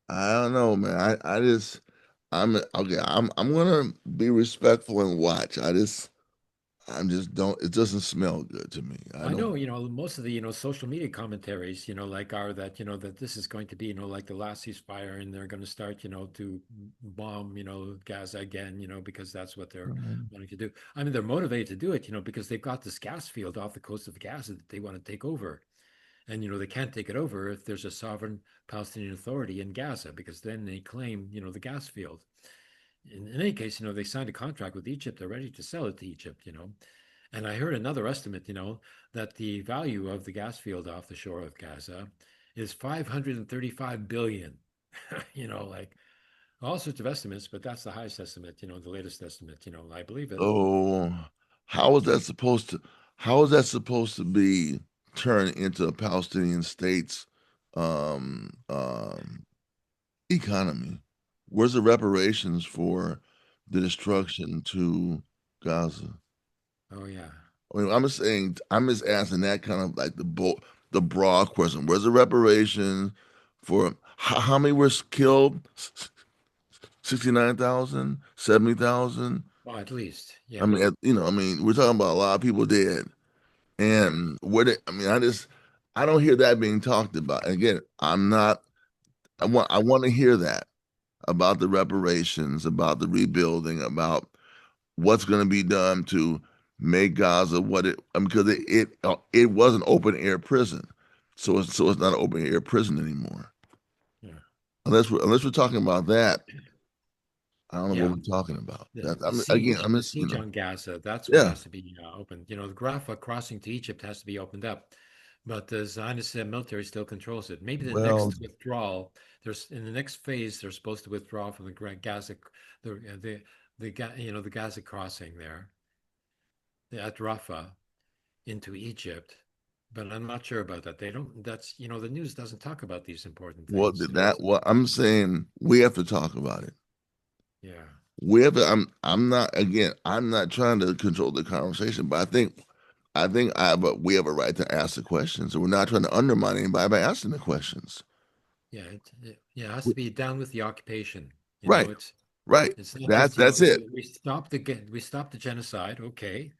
I don't know, man. I just I'm okay. I'm gonna be respectful and watch. I'm just don't. It doesn't smell good to me. I I don't. know, most of the, social media commentaries, like are that, that this is going to be, like the last ceasefire and they're going to start, to bomb, Gaza again, because that's what they're Um, wanting to do. I mean, they're motivated to do it, because they've got this gas field off the coast of Gaza that they want to take over. And, they can't take it over if there's a sovereign Palestinian authority in Gaza, because then they claim, the gas field. In any case, they signed a contract with Egypt. They're ready to sell it to Egypt, And I heard another estimate, that the value of the gas field off the shore of Gaza is 535 billion. Like all sorts of estimates, but that's the highest estimate, the latest estimate, I believe it. Oh, how is that supposed to how is that supposed to be turned into a Palestinian state's um um economy? Where's the reparations for the destruction to Gaza? Oh yeah. I mean, I'm just asking that kind of like the broad question. Where's the reparation for how many were killed? 69,000, 70,000. Well, at least, I yeah. mean, I mean, we're talking about a lot of people dead. Yeah. And I mean, I don't hear that being talked about. And again, I want to hear that about the reparations, about the rebuilding, about what's going to be done to make Gaza what because it was an open air prison, so it's not an open air prison anymore. Yeah. Unless we're talking about that, I don't know what Yeah. we're talking about. That The again, siege, I'm the just siege on Gaza, that's what yeah. has to be opened. The Rafah crossing to Egypt has to be opened up, but the Zionist military still controls it. Maybe the Well, next withdrawal, there's in the next phase, they're supposed to withdraw from the Gaza, the Gaza crossing there at Rafah into Egypt. But I'm not sure about that. They don't. That's the news doesn't talk about these important what things. did that? What I'm saying, we have to talk about it. Yeah, We have to, I'm not again. I'm not trying to control the conversation, but but we have a right to ask the questions, and we're not trying to undermine anybody by asking the questions. yeah, it has to be down with the occupation. Right, It's right. It's not just, That's it. we stop the genocide, okay.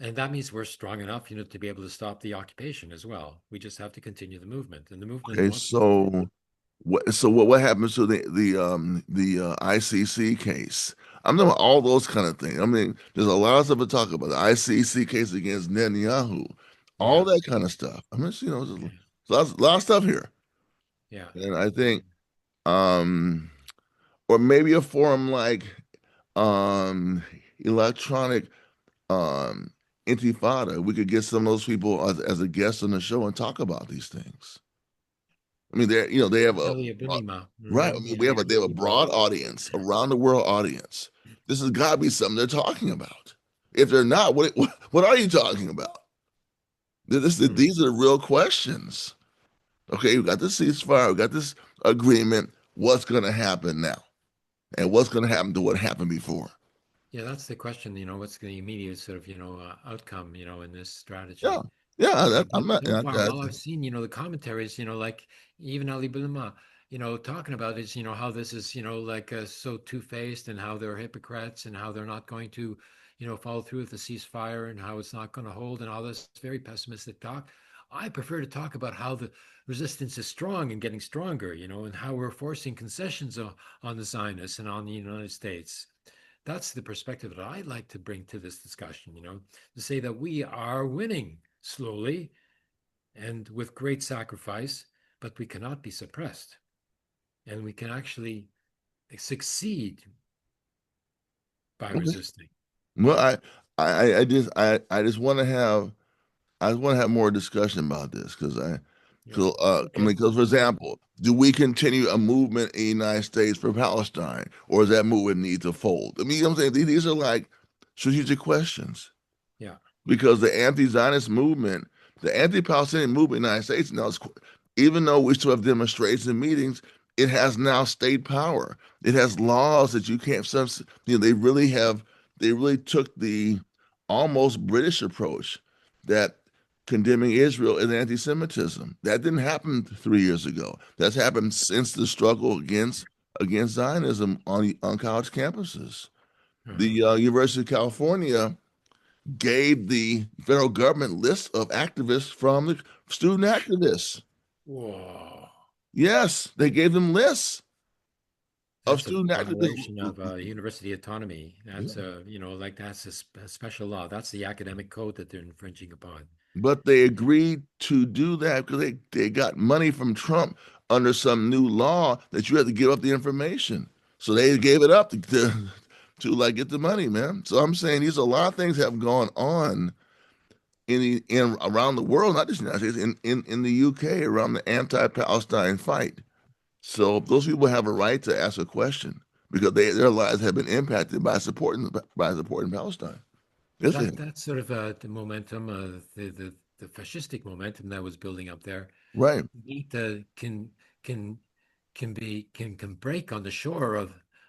And that means we're strong enough, to be able to stop the occupation as well. We just have to continue the movement. And the movement Okay, wants to continue. what happens to the ICC case? I'm talking about all those kind of things. I mean, there's a lot of stuff to talk about. The ICC case against Netanyahu, all Yeah, that kind of stuff. I mean, there's yeah, a lot of stuff here, yeah, and I think um, or maybe a forum like um electronic um intifada, we could get some of those people as a guest on the show and talk about these things. I mean, they have a Elia Bunima. right. I Hmm. mean, Yeah, they have a people. broad audience, around the world audience. This has got to be something they're talking about. If they're not, what are you talking about? Hmm. These are the real questions. Okay, we got this ceasefire, we got this agreement. What's going to happen now, and what's going to happen to what happened before? Yeah, that's the question, what's the immediate sort of, outcome, in this Yeah, strategy. yeah. But I'm not. so far, all I've seen, the commentaries, like even Ali Bilma, talking about is, how this is, like so two-faced and how they're hypocrites and how they're not going to, follow through with the ceasefire and how it's not going to hold and all this very pessimistic talk. I prefer to talk about how the resistance is strong and getting stronger, and how we're forcing concessions on the Zionists and on the United States. That's the perspective that I'd like to bring to this discussion, to say that we are winning slowly and with great sacrifice, but we cannot be suppressed. And we can actually succeed by Okay. resisting. Well, I just want to have more discussion about this Yeah. I mean, Okay. because for example, do we continue a movement in the United States for Palestine, or does that movement need to fold? I mean, you know what I'm saying? These are like strategic questions Yeah. because the anti-Palestinian movement in the United States now is, even though we still have demonstrations and meetings, it has now state power. It has laws that you can't. They really took the almost British approach that condemning Israel is anti-Semitism. That didn't happen 3 years ago. That's happened since the struggle against Zionism on college campuses. Uh-huh. The University of California gave the federal government list of activists from the student activists. Whoa. Yes, they gave them lists of That's a student activists. violation of university autonomy. Yeah. That's like that's a special law. That's the academic code that they're infringing upon. But they agreed to do that because they got money from Trump under some new law that you had to give up the information. So they gave it up to like get the money, man. So I'm saying these a lot of things have gone on in around the world, not just the United States, in the UK around the anti-Palestine fight. So those people have a right to ask a question because their lives have been impacted by supporting Palestine. Yes, they That have. that's sort of the momentum, the fascistic momentum that was building up there. Right. It can can break on the shore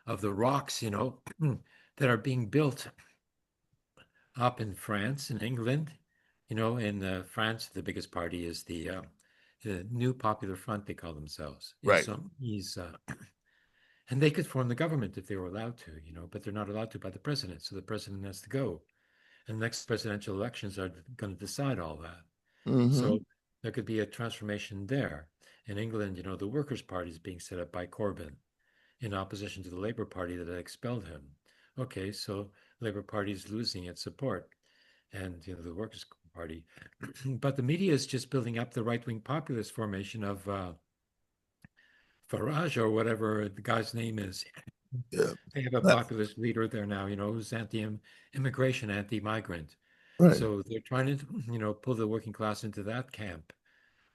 of the rocks, that are being built up in France and England. In France, the biggest party is the New Popular Front, they call themselves. Right. And they could form the government if they were allowed to, but they're not allowed to by the president. So the president has to go. And the next presidential elections are going to decide all that. Hmm. So there could be a transformation there. In England, the Workers' Party is being set up by Corbyn in opposition to the Labour Party that had expelled him. Okay, so Labour Party is losing its support, and the Workers' Party, but the media is just building up the right-wing populist formation of Farage or whatever the guy's name is. Yeah. They have a That- populist leader there now, who's anti-immigration, anti-migrant. right. So they're trying to, pull the working class into that camp,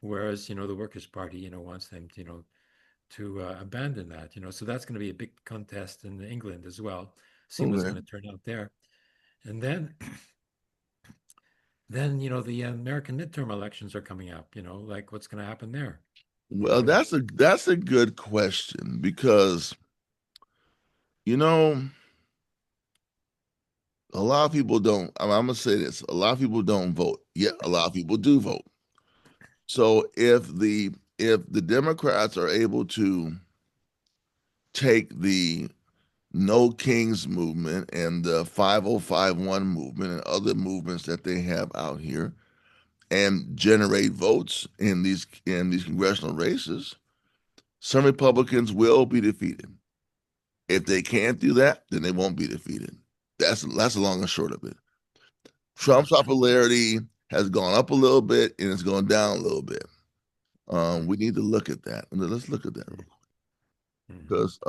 whereas, the Workers' Party, wants them, to abandon that. So that's going to be a big contest in England as well. See what's Okay. going to turn out there, and then the American midterm elections are coming up. Like what's going to happen there? Well, that's a good question because you know a lot of people don't. I'm gonna say this: a lot of people don't vote. Yet a lot of people do vote. So if the Democrats are able to take the No Kings movement and the 5051 movement and other movements that they have out here and generate votes in these congressional races, some Republicans will be defeated. If they can't do that, then they won't be defeated. That's the long and short of it. Yeah. Trump's popularity has gone up a little bit and it's gone down a little bit. We need to look at that. Let's look at that real quick Mhm. because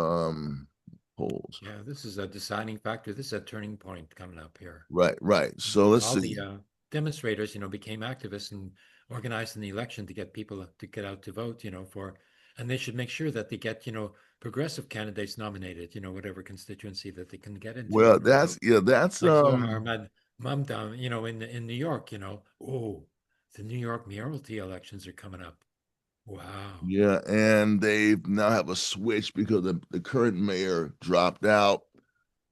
polls. Yeah, this is a deciding factor. This is a turning point coming up here. Right, right. So let's All the see. demonstrators, became activists and organized an election to get people to get out to vote, and they should make sure that they get, progressive candidates nominated, whatever constituency that they can get into, Well, that's like Zohar Mamdani, in New York, oh, the New York mayoralty elections are coming up. Wow. yeah, and they now have a switch because the current mayor dropped out,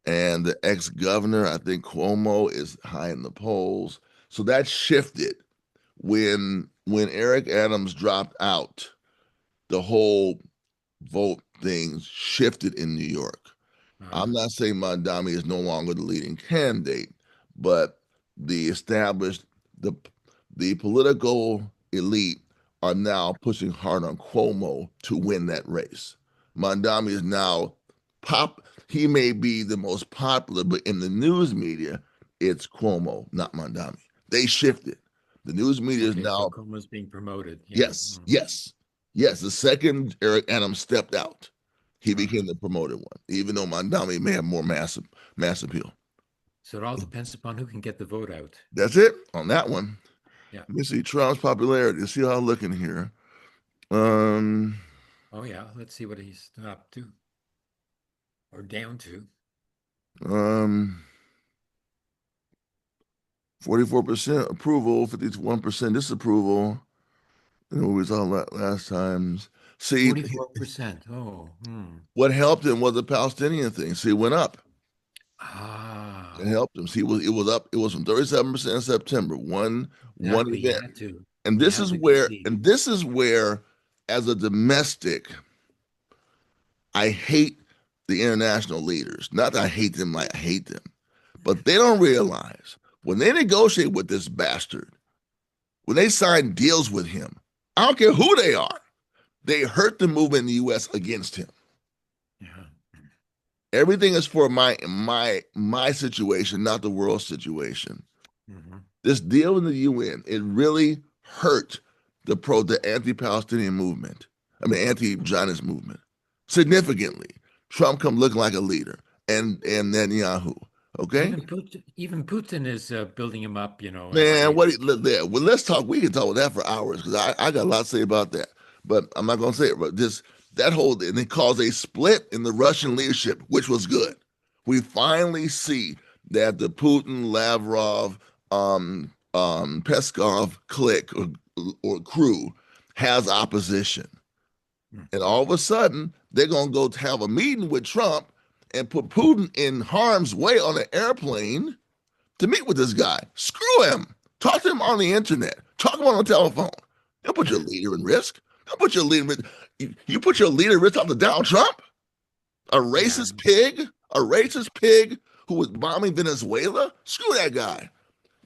and the ex-governor, I think Cuomo, is high in the polls. So that shifted when Eric Adams dropped out. The whole vote thing shifted in New York. I'm Uh, not saying Mondami is no longer the leading candidate, but the established the the political elite are now pushing hard on Cuomo to win that race. Mondami is now pop. He may be the most popular, but in the news media, it's Cuomo, not Mondami. They shifted. The news media is okay, so now Coma's being promoted. Yeah. yes, yes, yes. The second Eric Adams stepped out, he Uh-huh. became the promoted one, even though Mondami may have more mass appeal. So it all depends upon who can get the vote out. That's it on that one. Yeah. Let me see Trump's popularity. Let's see how I'm looking here. Um, Oh, yeah. Let's see what he's up to or down to. um, 44% approval, 51% disapproval. You know, we saw that last times. See, 44%. Oh, hmm. what helped him was the Palestinian thing. See, it went up. It Ah, helped him. See, it was up. It was from 37% in September. One exactly. You event. had to. And You this had is to where, concede. and this is where, as a domestic, I hate the international leaders. Not that I hate them like I hate them, but they don't realize when they negotiate with this bastard, when they sign deals with him, I don't care who they are, they hurt the movement in the U.S. against him. Yeah. Everything is for my situation, not the world situation. Hmm. This deal in the UN, it really hurt the anti-Palestinian movement. I mean anti-Zionist movement significantly. Trump come looking like a leader, and Netanyahu. Okay, Even Putin is building him up, as man. a There? Well, let's talk. We can talk about that for hours because I got a lot to say about that. But I'm not going to say it. But just that whole and it caused a split in the Russian leadership, which was good. We finally see that the Putin, Lavrov, Peskov clique or crew has opposition. And all of a sudden, they're going to go to have a meeting with Trump and put Putin in harm's way on an airplane to meet with this guy. Screw him. Talk to him on the internet. Talk to him on the telephone. Don't put your leader in risk. Don't put your leader in You put your leader in risk off to Donald Trump, a yeah, racist pig, a racist pig who was bombing Venezuela. Screw that guy.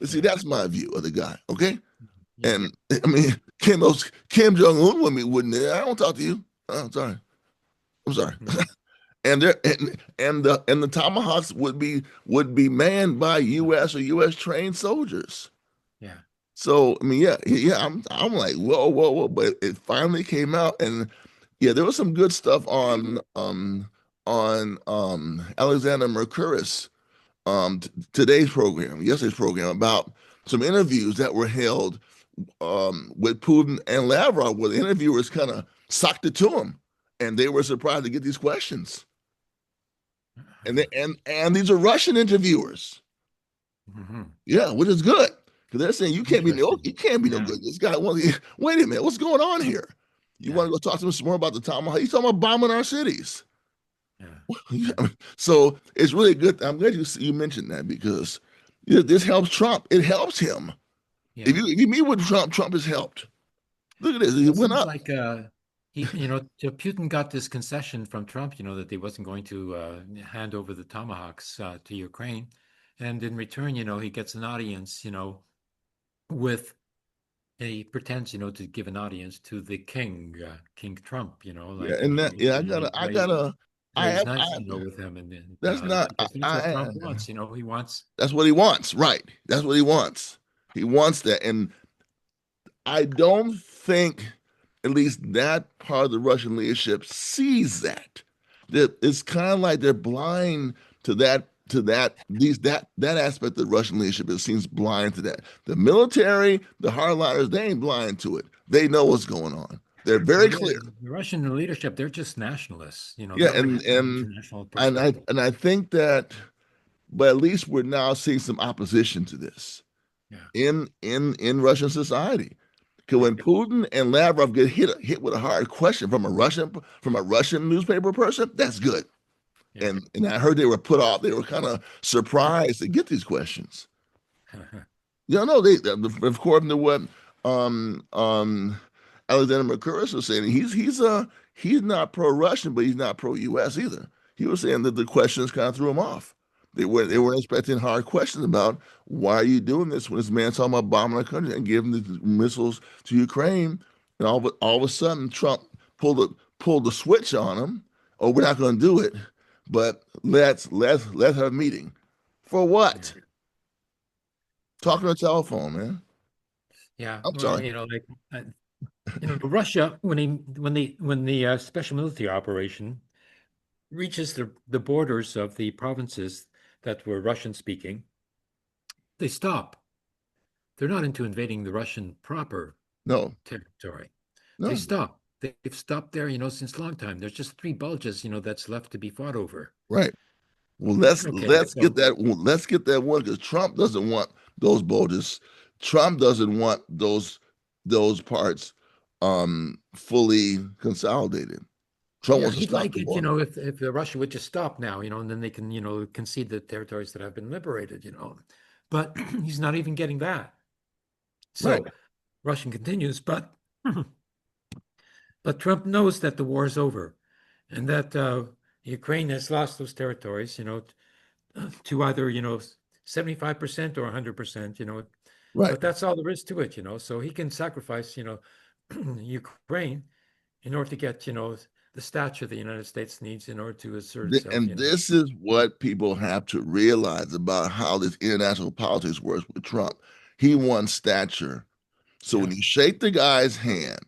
You see, yeah, that's my view of the guy. Okay. yeah. And I mean, Kim Jong Un wouldn't. I don't talk to you. Oh, I'm sorry. I'm sorry. Mhm. And there and the tomahawks would be manned by U.S. or U.S. trained soldiers. Yeah. So I mean, yeah. I'm like, whoa, whoa, whoa. But it finally came out, and yeah, there was some good stuff on Alexander Mercouris today's program, yesterday's program about some interviews that were held with Putin and Lavrov, where the interviewers kind of sucked it to him, and they were surprised to get these questions. And these are Russian interviewers. Mhm. Yeah, which is good because they're saying Interesting. you can't be no Yeah, good. This guy, wait a minute, what's going on here? You yeah, want to go talk to him some more about the tomahawk? He's talking about bombing our cities. yeah, So it's really good. I'm glad you mentioned that because this helps Trump. It helps him. yeah. If you meet with Trump, Trump is helped. Look at this. He Well, it went seems up. like Putin got this concession from Trump, that he wasn't going to hand over the tomahawks to Ukraine, and in return, he gets an audience, with he pretends, to give an audience to the king, King Trump, Yeah, like, and that yeah, he I plays have nice, I with him, and that's not because that's what Trump wants, he wants. that's what he wants, right? That's what he wants. He wants that, and I don't think at least that part of the Russian leadership sees that. That it's kind of like they're blind to that aspect of the Russian leadership. It seems blind to that. The military, the hardliners, they ain't blind to it. They know what's going on. They're Well, very yeah, clear. the Russian leadership, they're just nationalists. Yeah, They don't have an international perspective. and I think that, but at least we're now seeing some opposition to this Yeah. in Russian society. Because when Putin and Lavrov get hit with a hard question from a Russian newspaper person, that's good. Yeah. And I heard they were put off. They were kind of surprised to get these questions. You know, according to what um um Alexander Mercouris was saying, he's not pro-Russian, but he's not pro-US either. He was saying that the questions kind of threw him off. They Yeah. weren't expecting hard questions about why are you doing this when this man's talking about bombing our country and giving the missiles to Ukraine, and all of a sudden Trump pulled the pulled the switch on him. Oh, we're not going to do it, but let's have a meeting. For Yeah. what? Yeah. Talking on the telephone, man. Yeah. I'm Well, sorry. uh, Russia, when the special military operation reaches the borders of the provinces that were Russian speaking, they stop. They're not into invading the Russian proper No, territory. They no. stop. They've stopped there, since a long time. There's just three bulges, that's left to be fought over. Right. Well, Okay, so let's get that one because Trump doesn't want those borders. Trump doesn't want those parts fully consolidated. Trump yeah, wants to he'd stop like the it, border. if Russia would just stop now, and then they can, concede the territories that have been liberated. But he's not even getting that. Right. So Russian continues, but Trump knows that the war is over, and that Ukraine has lost those territories, to either 75% or 100%. Right. But that's all there is to it. So he can sacrifice Ukraine in order to get the stature the United States needs in order to assert itself. And this is what people have to realize about how this international politics works with Trump. He wants stature. So when Yeah, you shake the guy's hand,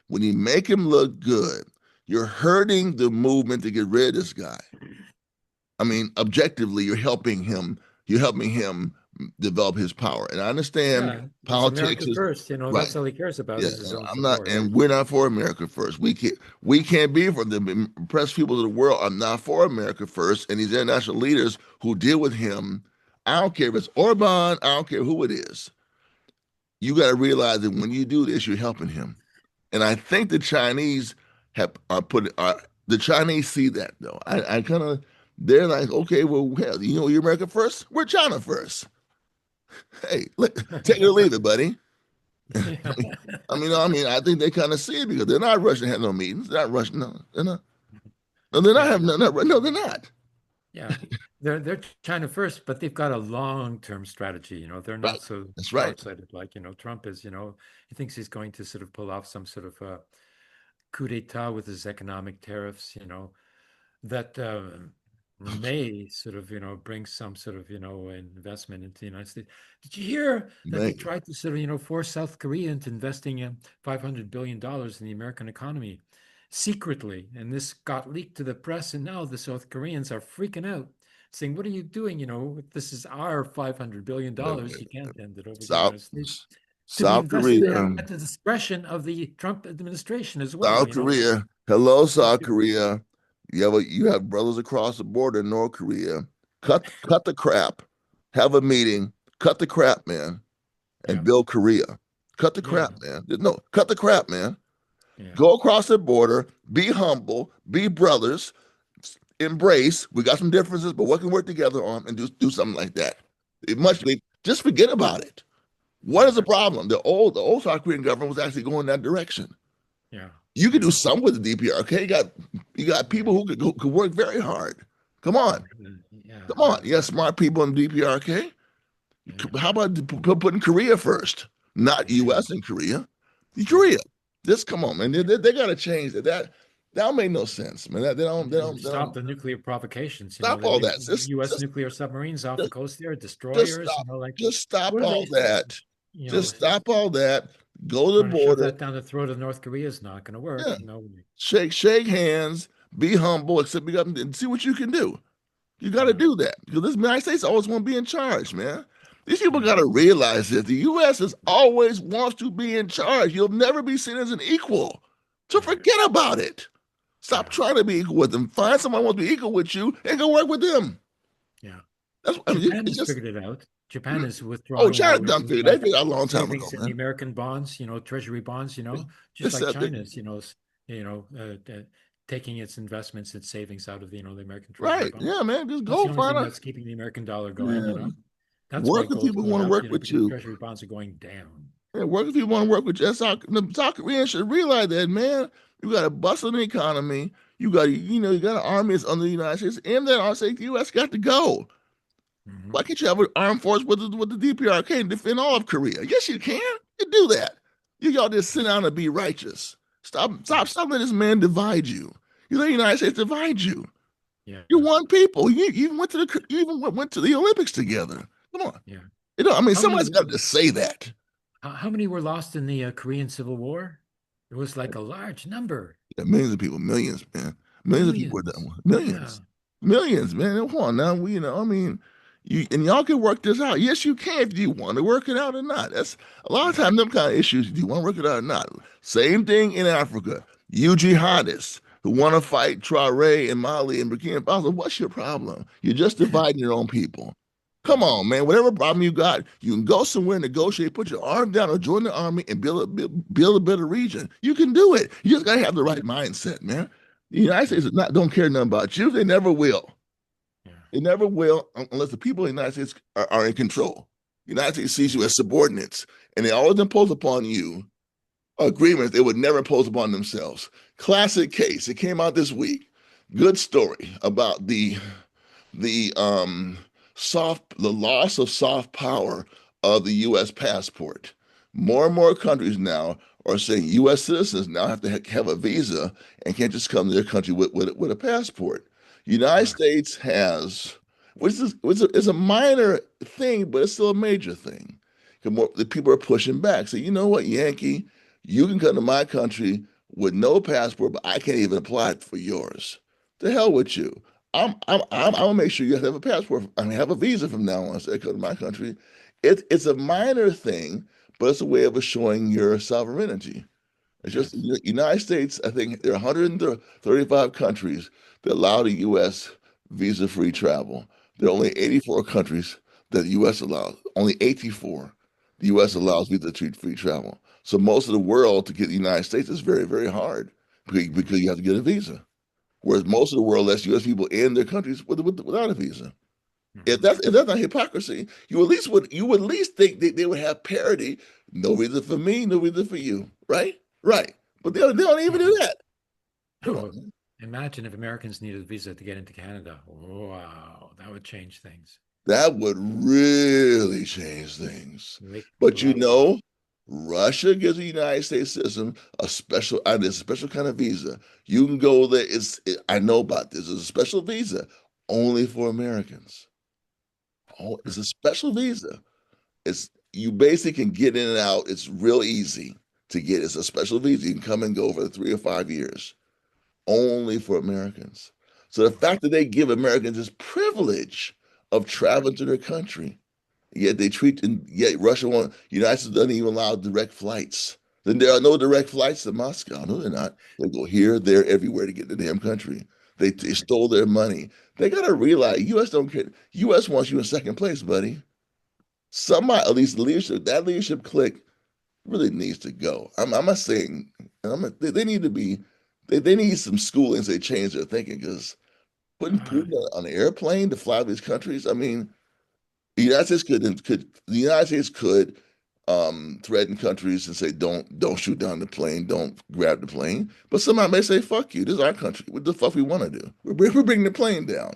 when you make him look good, you're hurting the movement to get rid of this guy. I mean, objectively, you're helping him You're helping him develop his power. And I understand Yeah, it's politics America is first. right. That's all he cares about Yeah, is his own I'm not, support. and we're not for America first. We can't be for the oppressed people of the world. I'm not for America first. And these international leaders who deal with him, I don't care if it's Orban, I don't care who it is. You got to realize that when you do this, you're helping him. And I think the Chinese have are put are the Chinese see that though. I kind of they're like, okay, well, hell, you're America first. We're China first. Hey, take it or leave it, buddy. Yeah. I think they kind of see it because they're not rushing to have no meetings. They're not rushing. No, they're not. No, they're not Yeah. having. No, they're not. Yeah. They're China first, but they've got a long-term strategy. They're Right. not so That's right. short-sighted like, Trump is, he thinks he's going to sort of pull off some sort of coup d'etat with his economic tariffs, that may sort of, bring some sort of, investment into the United States. Did you hear that they Man, tried to sort of, force South Korea into investing $500 billion in the American economy secretly? And this got leaked to the press, and now the South Koreans are freaking out, saying, "What are you doing? This is our $500 wait, billion. wait. You can't hand it over to the South United States." To be South invested Korea. at the discretion of the Trump administration as well, South Korea. Hello, South Korea. You have brothers across the border in North Korea. Cut the crap. Have a meeting. Cut the crap, man, and Yeah, build Korea. Cut the yeah, crap, man. No, cut the crap, man. yeah, Go across the border. Be humble. Be brothers. Embrace. We got some differences, but we can work together on and do something like that. It yeah, must be just forget about it. What yeah, is the problem? The old South Korean government was actually going that direction. yeah, You could do yeah, some with the DPRK. You got yeah, people who could work very hard. Come on, yeah, come on. You got smart people in the DPRK. yeah, How about putting Korea first, not yeah, U.S. and Korea? yeah. Korea. Just come on, man. They got to change that. That don't make no sense, man. That, they don't they And don't they stop don't the nuclear provocations. stop The all that. U.S. nuclear submarines off the Just coast there, just destroyers. stop. Like Just stop what are all they? that. You know, Just stop all that. Go to the trying to shove border. that down the throat of North Korea is not going to work. Yeah. No. Shake hands. Be humble. Accept me up and see what you can do. You got to Yeah, do that because this United States always want to be in charge, man. These people yeah, got to realize that the U.S. is always wants to be in charge. You'll never be seen as an equal. So yeah, forget about it. Stop yeah, trying to be equal with them. Find someone who wants to be equal with you and go work with them. yeah. Japan It's has just figured it out. Japan is oh, withdrawing China all done its figured. They figured out a long time ago, savings in the man. American bonds, treasury bonds, just It's like that they, China's, you know, taking its investments and savings out of, the American treasury right. bonds. Yeah, man. Just That's go the only find thing a that's keeping the American dollar going. man. That's why Work with gold's people who going want to up, work with because you. treasury bonds are going down. Yeah, work if you want to work with you. The South Koreans should realize that, man. You got a bustling economy. You got an army that's under the United States, and then I say the U.S. got to go. Hmm. Why can't you have an armed force with the DPRK and defend all of Korea? Yes, you can. You do that. Y'all just sit down and be righteous. Yeah, Stop letting this man divide you. You let the United States divide you. yeah, You're one people. You even went to the Olympics together. Come on. yeah. How many Somebody's got to say that. how many were lost in the Korean Civil War? It was like a large number. Yeah, millions of people, millions, man. Millions of people are Millions. done. Yeah. Millions. Millions, man. Come on now. Y'all can work this out. Yes, you can if you want to work it out or not. That's a lot of Yeah. times them kind of issues. Do you want to work it out or not? Same thing in Africa. You jihadists who want to fight Traore and Mali and Burkina Faso, what's your problem? You're just dividing your own people. Come Yeah. on, man. Whatever problem you got, you can go somewhere, negotiate, put your arm down, or join the army and build a better region. You can do it. You just gotta have the right mindset, man. The United Yeah. States don't care nothing about you. They never will. Yeah. They never will unless the people in the United States are in control. The United States sees you as subordinates, and they always impose upon you agreements they would never impose upon themselves. Classic case. It came out this week. Good story about the the loss of soft power of the U.S. passport. More and more countries now are saying U.S. citizens now have to have a visa and can't just come to their country with a passport. United Yeah. States has, which is a minor thing, but it's still a major thing. The people are pushing back. Say, you know what, Yankee, you can come to my country with no passport, but I can't even apply for yours. The hell with you. I'm gonna make sure you have to have a passport. I mean, have a visa from now on. So they come to my country. It's a minor thing, but it's a way of showing your sovereignty. It's just Yes. the United States. I think there are 135 countries that allow the U.S. visa-free travel. There are only 84 countries that the U.S. allows. Only 84 the U.S. Mhm. allows visa-free travel. So most of the world to get to the United States is very, very hard Mhm. because you have to get a visa. Whereas Mhm. most of the world lets U.S. people in their countries without a visa. Mhm. If that's not hypocrisy, you would at least think they would have parity. No visa for me, no visa for you. Right? Right. But they don't even do that. Come on, Oh, man. imagine if Americans needed a visa to get into Canada. Wow, that would change things. That would really change things. Make But people happy. Russia gives the United States citizen a special kind of visa. You can go there. I know about this. It's a special visa only for Americans. Oh, it's a special visa. It's you basically can get in and out. It's real easy to get. It's a special visa. You can come and go for 3 or 5 years, only for Americans. So the fact that they give Americans this privilege of traveling to their country, yet Russia won't, United States doesn't even allow direct flights. Then there are no direct flights to Moscow. No, they're not. They go here, there, everywhere to get to the damn country. They Mhm. stole their money. They gotta realize U.S. don't care. U.S. wants you in second place, buddy. Somebody, at least that leadership clique really needs to go. I'm not saying, they need to be, they need some schooling so they change their thinking because putting Uh, Putin on an airplane to fly to these countries, I mean, the United States could threaten countries and say, don't shoot down the plane, don't grab the plane. But somebody may say, fuck you, this is our country. What the fuck we want to do? We're bringing the plane down.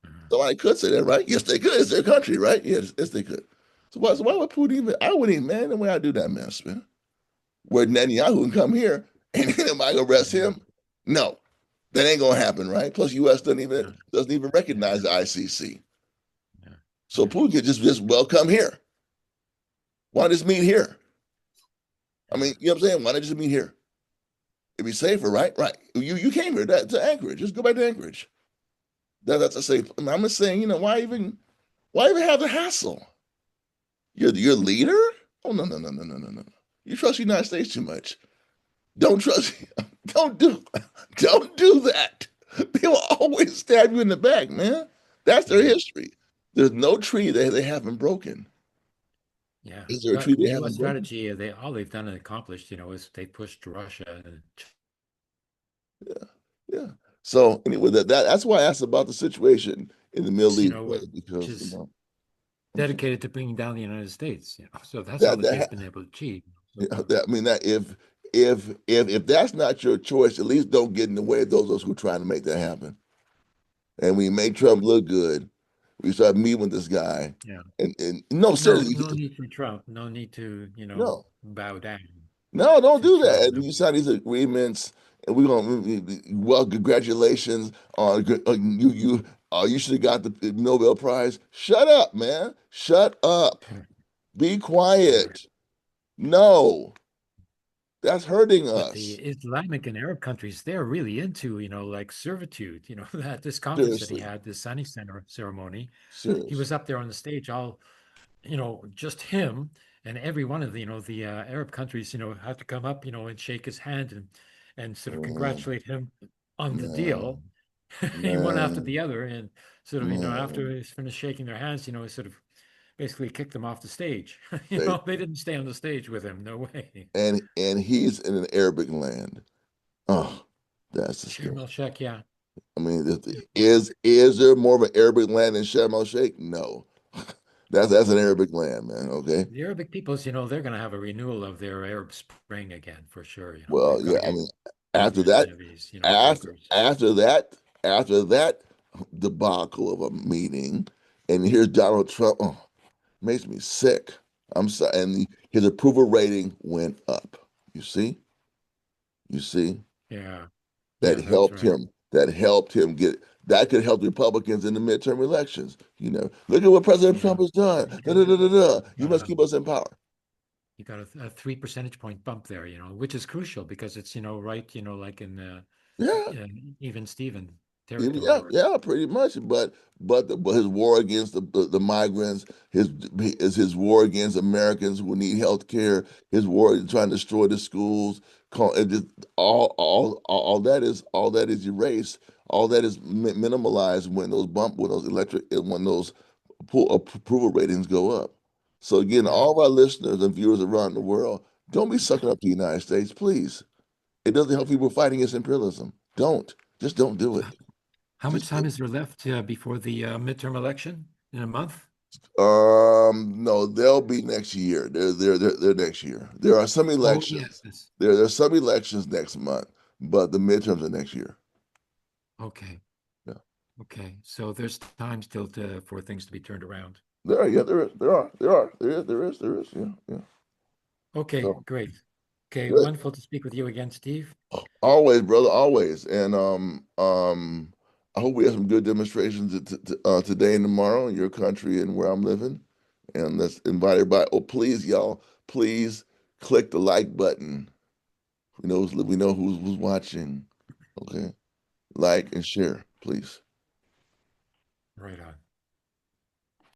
mhm. Somebody could say that, right? Yes, they could. It's their country, right? Yes, they could. So why would Putin even? I wouldn't even, man, the way I do that mess, man. Where Netanyahu can come here and anybody arrest Mhm. him? No, that ain't gonna happen, right? Plus, U.S. Yeah, doesn't even yeah, recognize the ICC. yeah, So yeah, Putin could just well come here. Why just meet here? I yeah. mean, you know what I'm saying? Why not just meet here? It'd be safer, right? Right. You came here to Anchorage. Just go back to Anchorage. That's a safe. I mean, I'm just saying, why even have the hassle? You're your leader? Oh no, no, no, no, no, no, no. You trust the United States too much. Don't trust don't do don't do that. They will always stab you in the back, man. That's their Mhm. history. There's no tree that they haven't broken. Yeah. Is there a tree But they the U.S. haven't broken? strategy, all they've done and accomplished, is they pushed Russia and Yeah, yeah. So anyway, that's why I asked about the situation in the Middle East, brother, which because is okay, dedicated to bringing down the United States. So that's all that that they've that been able to achieve so yeah, far. I mean that if that's not your choice, at least don't get in the way of those of us who are trying to make that happen. And we make Trump look good. We start meeting with this guy, Yeah. and no, No, seriously, no need for Trump. No need to, no, bow down no, don't to do Trump. that. And No. you sign these agreements, and we're gonna well, congratulations on you should have got the Nobel Prize. Shut up, man. Shut up. Be Yeah. quiet. No, that's hurting But the us. Islamic and Arab countries, they're really into, like servitude. That this conference that he Seriously, had, this Sunny Center ceremony, he seriously. was up there on the stage, all, just him, and every one of the Arab countries, had to come up, and shake his hand and sort of Oh, congratulate him on the deal, man, one after man, the other, and sort of, after man. he's finished shaking their hands, he sort of basically kicked them off the stage. They They didn't stay on the stage with him. No way. and he's in an Arabic land. Oh, that's Sharm disgusting. el-Sheikh, yeah. I mean, is there more of an Arabic land than Sharm el Sheikh? No, that's an No. Arabic land, man. Okay. The Arabic peoples, they're going to have a renewal of their Arab Spring again for sure. They've Well, got yeah. to I get mean, rid after of some that, of these, after jokers. after that, after that debacle of a meeting, and here's Donald Trump. Oh, makes me sick. I'm sorry, and his approval rating went up. You see, you see. Yeah, that yeah, that's helped right. him that helped him get that could help the Republicans in the midterm elections. Look at what President Yeah. Trump has done. Da, da, You da, da, da. You got must a, keep us in power. you got a 3 percentage point bump there, which is crucial because it's, right, like in Yeah, even Steven Yeah, territory. yeah, pretty much. But his war against the migrants, his war against Americans who need health care, his war trying to destroy the schools, it just all that is erased. All that is minimalized when those when those approval ratings go up. So again, Yeah. all of our listeners and viewers around the world, don't be sucking up to the United States, please. It doesn't help people fighting against imperialism. Just don't do it. How much Just time is there left before the midterm election? In a month? no, they'll be next year. They're next year. There are some Oh, yes. elections. Yes. There's some elections next month, but the midterms are next year. Okay. Yeah. Okay. So there's time still for things to be turned around. There is. Yeah, yeah. Okay, So great. Okay, good. wonderful to speak with you again, Steve. Always, brother, always. And I hope we have some good demonstrations today and tomorrow in your country and where I'm living. And let's invite everybody. Oh, please, y'all, please click the like button. We know who's watching. Okay. Like and share, please. Right on.